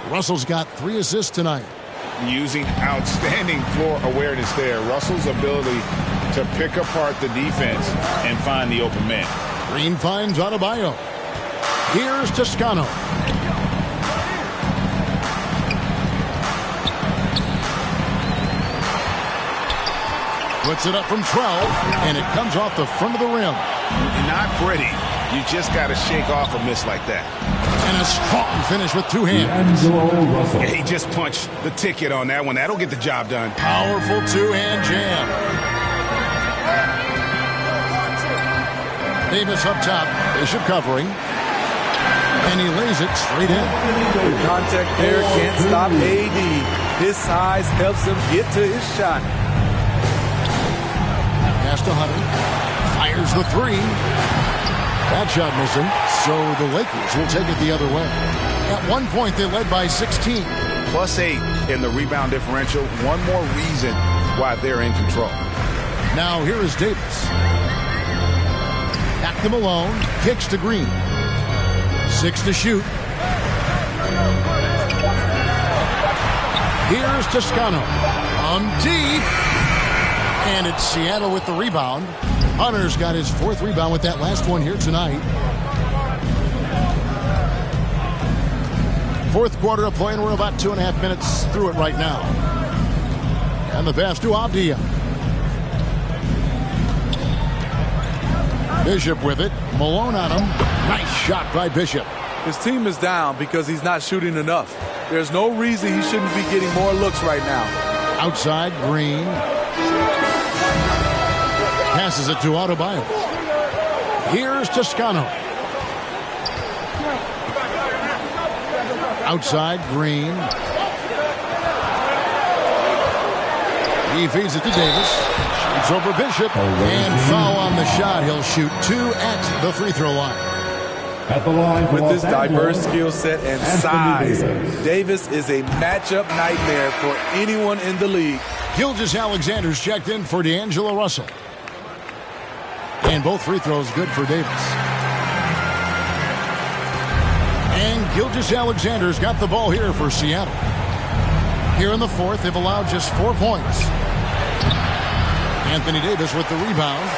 Russell's got 3 assists tonight. Using outstanding floor awareness there. Russell's ability to pick apart the defense and find the open man. Green finds Adebayo. Here's Toscano. Puts it up from 12, and it comes off the front of the rim. Not pretty. You just got to shake off a miss like that. And a strong finish with 2 hands. Yeah, he just punched the ticket on that one. That'll get the job done. Powerful 2-hand jam. Davis up top. Bishop covering. And he lays it straight in. Contact there. Can't stop AD. His size helps him get to his shot. Pass to Hunter. Fires the 3. That shot missing, so the Lakers will take it the other way. At one point, they led by 16. +8 in the rebound differential. One more reason why they're in control. Now here is Davis. Back to Malone. Kicks to Green. 6 to shoot. Here's Toscano. On deep. And it's Seattle with the rebound. Hunter's got his 4th rebound with that last one here tonight. 4th quarter of play, and we're about 2.5 minutes through it right now. And the pass to Avdia. Bishop with it. Malone on him. Nice shot by Bishop. His team is down because he's not shooting enough. There's no reason he shouldn't be getting more looks right now. Outside, Green. Passes it to Adebayo. Here's Toscano. Outside, Green. He feeds it to Davis. Shoots over Bishop. And foul on the shot. He'll shoot 2 at the free throw line. At the line with this diverse skill set and size, Davis is a matchup nightmare for anyone in the league. Gilgeous-Alexander's checked in for D'Angelo Russell. And both free throws good for Davis. And Gilgeous-Alexander's got the ball here for Seattle. Here in the fourth, they've allowed just 4 points. Anthony Davis with the rebound.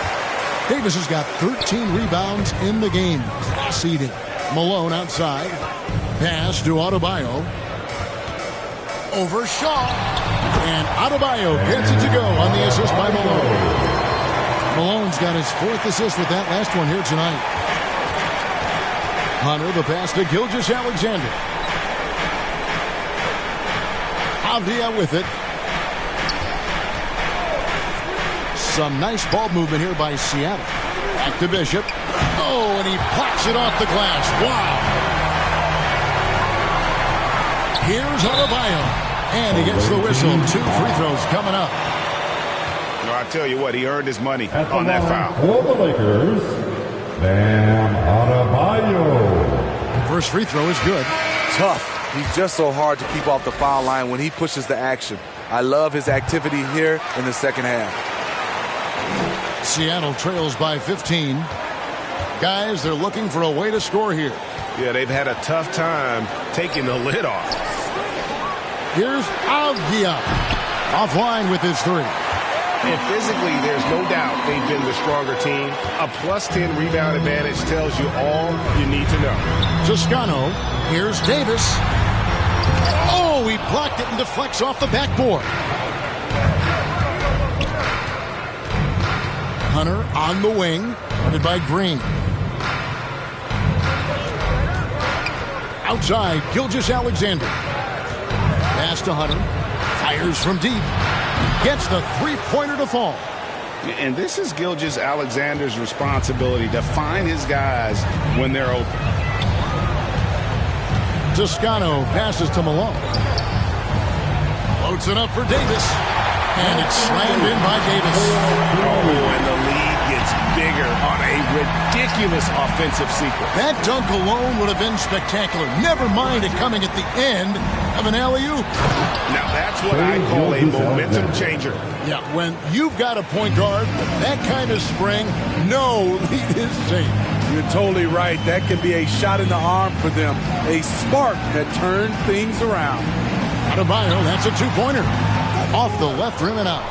Davis has got 13 rebounds in the game. Class-leading. Malone outside. Pass to Adebayo. Over Shaw. And Adebayo gets it to go on the assist by Malone. Malone's got his 4th assist with that last one here tonight. Hunter, the pass to Gilgeous-Alexander. Avdia with it. Some nice ball movement here by Seattle. Back to Bishop. Oh, and he pops it off the glass. Wow. Here's Adebayo. And he gets the whistle. 2 free throws coming up. No, I tell you what, he earned his money on that foul. For the Lakers, Bam Adebayo. First free throw is good. Tough. He's just so hard to keep off the foul line when he pushes the action. I love his activity here in the second half. Seattle trails by 15. Guys, they're looking for a way to score here. Yeah, they've had a tough time taking the lid off. Here's Avdia. Offline with his 3. And physically, there's no doubt they've been the stronger team. A +10 rebound advantage tells you all you need to know. Toscano. Here's Davis. Oh, he blocked it and deflects off the backboard. Hunter on the wing, headed by Green. Outside, Gilgeous-Alexander. Pass to Hunter. Fires from deep. Gets the 3-pointer to fall. And this is Gilgeous-Alexander's responsibility to find his guys when they're open. Toscano passes to Malone. Floats it up for Davis. And it's slammed in by Davis. Oh, and the lead gets bigger on a ridiculous offensive sequence. That dunk alone would have been spectacular. Never mind it coming at the end of an alley-oop. Now that's what I call a momentum changer. Yeah, when you've got a point guard with that kind of spring, no lead is safe. You're totally right. That can be a shot in the arm for them. A spark that turned things around. Adebayo, that's a 2-pointer. Off the left rim and out.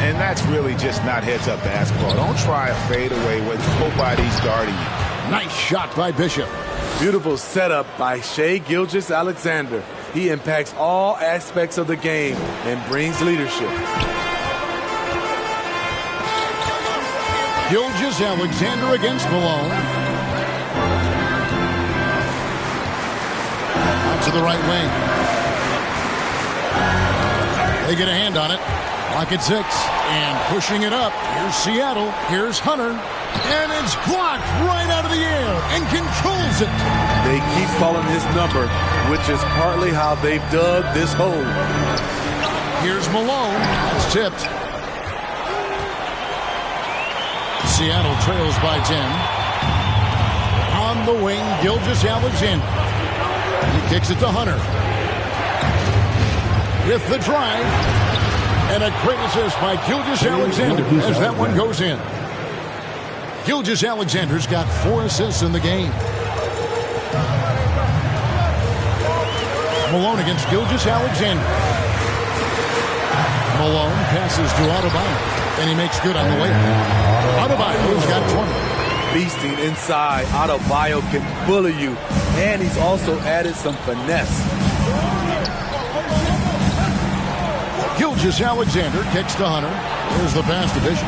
And that's really just not heads-up basketball. Don't try a fadeaway when nobody's guarding you. Nice shot by Bishop. Beautiful setup by Shai Gilgeous-Alexander. He impacts all aspects of the game and brings leadership. Gilgeous-Alexander against Malone. Out to the right wing. They get a hand on it. Clock at 6. And pushing it up. Here's Seattle. Here's Hunter. And it's blocked right out of the air and controls it. They keep calling his number, which is partly how they've dug this hole. Here's Malone. It's tipped. Seattle trails by 10. On the wing, Gilgeous-Alexander. He kicks it to Hunter. With the drive, and a great assist by Gilgeous-Alexander as that one goes in. Gilgeous-Alexander's got 4 assists in the game. Malone against Gilgeous-Alexander. Malone passes to Adebayo, and he makes good on the way. Adebayo's got 20. Beasting inside. Adebayo can bully you, and he's also added some finesse. Gilgeous-Alexander kicks to Hunter. There's the pass to Bishop.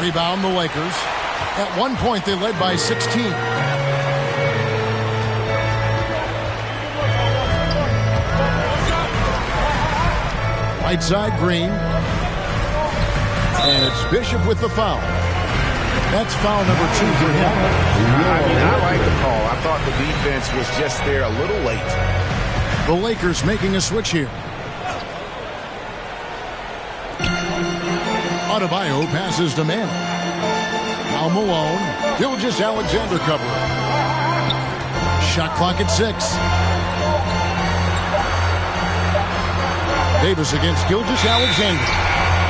Rebound the Lakers. At one point, they led by 16. Right side, Green. And it's Bishop with the foul. That's foul number 2 for him. I like the call. I thought the defense was just there a little late. The Lakers making a switch here. Adebayo passes to Mann. Now Malone. Gilgeous-Alexander covering. Shot clock at 6. Davis against Gilgeous-Alexander.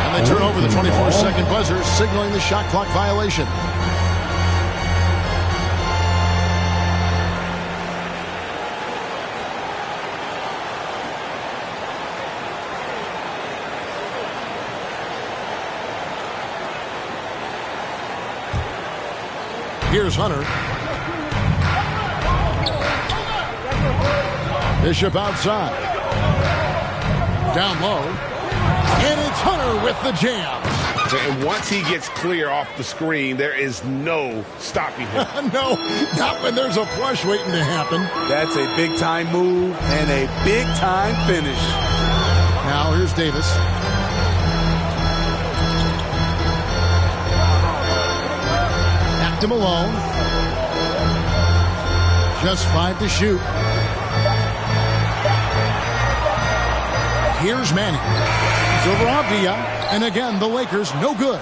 And they turn over the 24-second buzzer, signaling the shot clock violation. Here's Hunter. Bishop outside. Down low. And it's Hunter with the jam. And once he gets clear off the screen, there is no stopping him. No, not when there's a flush waiting to happen. That's a big-time move and a big-time finish. Now here's Davis. Back to Malone. Just 5 to shoot. Here's Manning. It's over Avdia. And again, the Lakers no good.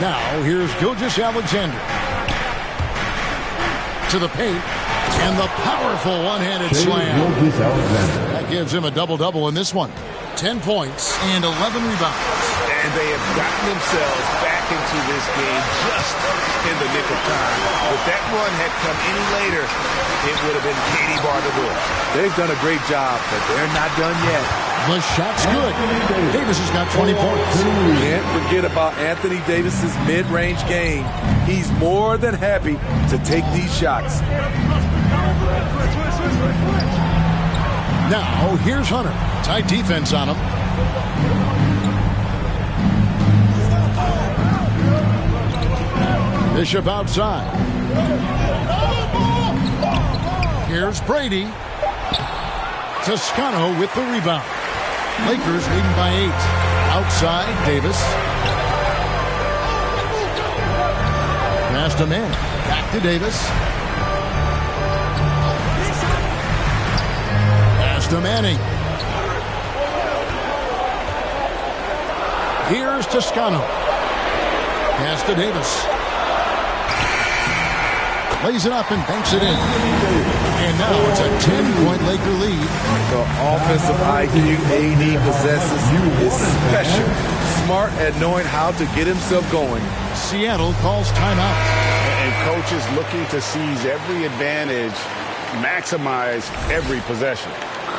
Now, here's Gilgeous-Alexander. To the paint. And the powerful one-handed slam. That gives him a double-double in this one. 10 points and 11 rebounds. And they have gotten themselves back into this game just in the nick of time. If that run had come any later, it would have been Katie bar the door. They've done a great job, but they're not done yet. The shot's good. Davis has got 20 points. Can't forget about Anthony Davis's mid-range game. He's more than happy to take these shots. Now, here's Hunter. Tight defense on him. Bishop outside. Here's Brady. Toscano with the rebound. Lakers leading by 8. Outside, Davis. Pass to Manning. Back to Davis. Pass to Manning. Here's Toscano. Pass to Davis. Plays it up and banks it in. And now it's a 10-point Laker lead. The offensive IQ AD possesses is special. Smart at knowing how to get himself going. Seattle calls timeout. And coaches looking to seize every advantage, maximize every possession.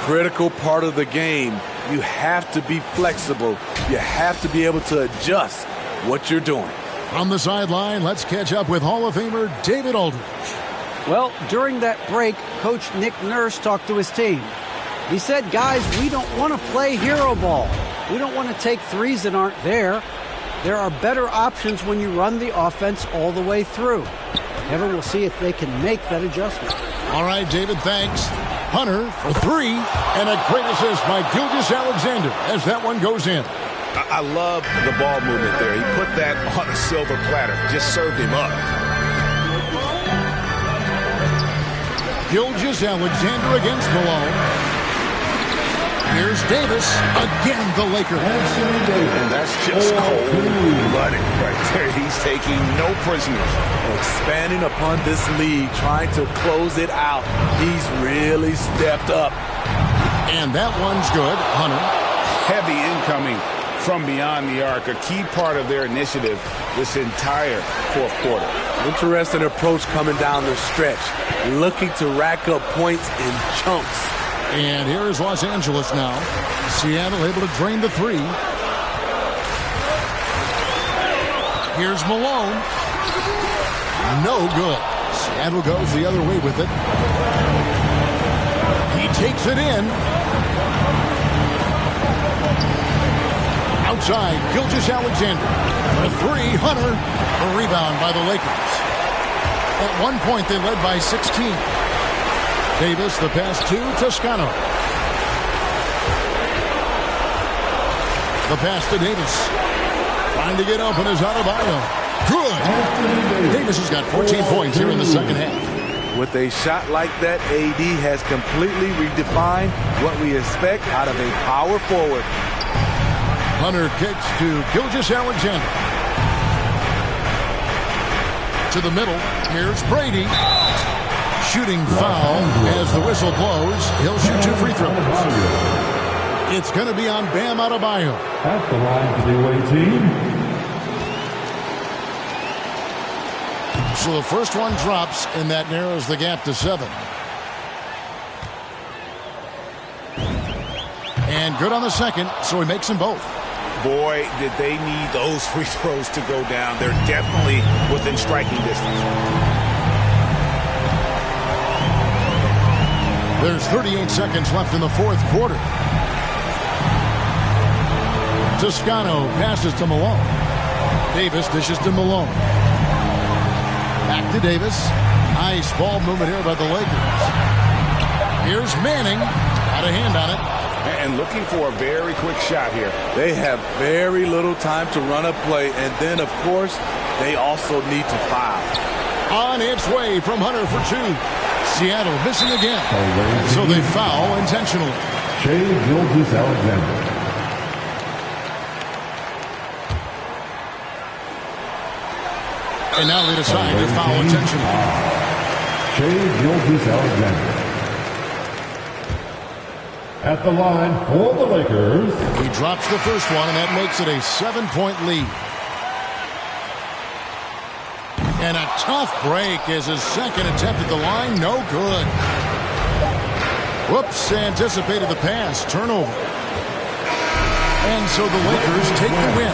Critical part of the game. You have to be flexible. You have to be able to adjust what you're doing. From the sideline, let's catch up with Hall of Famer David Aldridge. Well, during that break, Coach Nick Nurse talked to his team. He said, guys, we don't want to play hero ball. We don't want to take threes that aren't there. There are better options when you run the offense all the way through. Kevin will see if they can make that adjustment. All right, David, thanks. Hunter for 3, and a great assist by Gilgeous-Alexander as that one goes in. I love the ball movement there. He put that on a silver platter. Just served him up. Gilgeous-Alexander against Malone. Here's Davis. Again, the Lakers. And that's just cold-blooded right there. He's taking no prisoners. Expanding upon this lead, trying to close it out. He's really stepped up. And that one's good. Hunter. Heavy incoming from beyond the arc, a key part of their initiative this entire fourth quarter. Interesting approach coming down the stretch, looking to rack up points in chunks. And here is Los Angeles now. Seattle able to drain the 3. Here's Malone. No good. Seattle goes the other way with it. He takes it in. inside. Gilgeous-Alexander. A three. Hunter. A rebound by the Lakers. At one point, they led by 16. Davis, the pass to Toscano. The pass to Davis. Trying to get open is Adebayo. Good. Davis has got 14 points here in the second half. With a shot like that, AD has completely redefined what we expect out of a power forward. Hunter kicks to Gilgeous-Alexander. To the middle. Here's Brady. Shooting foul as the whistle blows. He'll shoot 2 free throws. It's going to be on Bam Adebayo. At the line for the away team. So the first one drops, and that narrows the gap to 7. And good on the second, so he makes them both. Boy, did they need those free throws to go down. They're definitely within striking distance. There's 38 seconds left in the fourth quarter. Toscano passes to Malone. Davis dishes to Malone. Back to Davis. Nice ball movement here by the Lakers. Here's Manning. Got a hand on it. And looking for a very quick shot here. They have very little time to run a play, and then, of course, they also need to foul. On its way from Hunter for 2. Seattle missing again. And so they foul intentionally. Shai Gilgeous-Alexander. And now they decide to foul intentionally. Shai Gilgeous-Alexander. At the line for the Lakers. He drops the first one, and that makes it a 7-point lead. And a tough break as his second attempt at the line. No good. Whoops, anticipated the pass. Turnover. And so the Lakers take the win.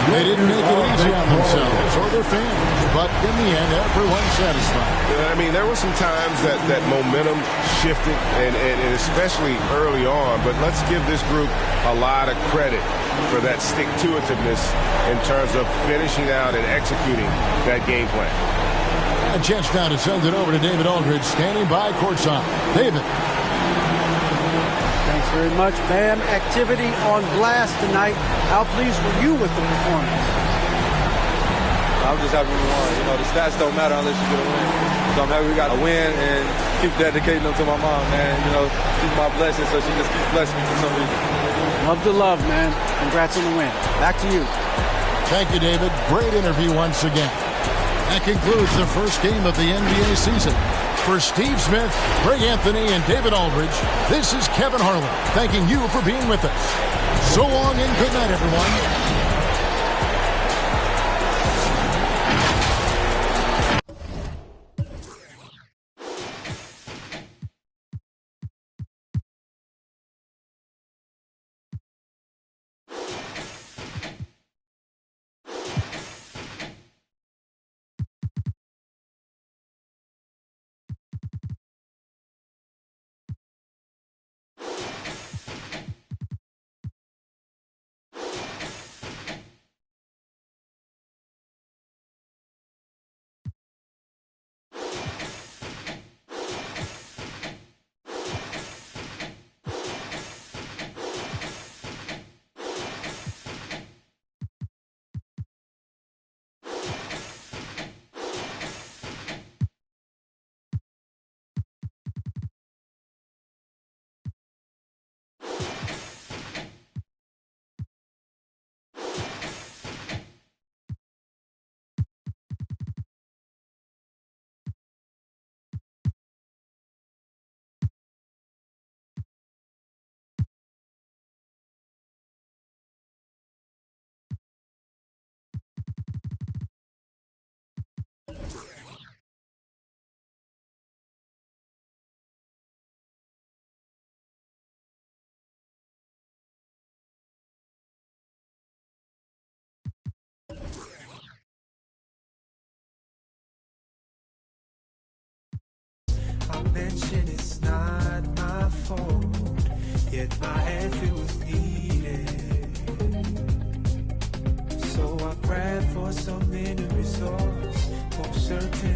They didn't make it easy on themselves or their fans, but in the end, everyone's satisfied. I mean, there were some times that momentum shifted, and especially early on, but let's give this group a lot of credit for that stick-to-itiveness in terms of finishing out and executing that game plan. A chance now to send it over to David Aldridge, standing by courtside. David. Thanks very much, Bam. Activity on blast tonight. How pleased were you with the performance? I'm just happy we won. You know, the stats don't matter unless you get a win. So I'm happy we got a win and keep dedicating them to my mom, man. You know, she's my blessing, so she just keeps blessing me for some reason. Love the love, man. Congrats on the win. Back to you. Thank you, David. Great interview once again. That concludes the first game of the NBA season. For Steve Smith, Greg Anthony, and David Aldridge, this is Kevin Harlan thanking you for being with us. So long and good night, everyone. I mentioned it's not my fault, yet my head feels needed. grab for so many resorts. Most certain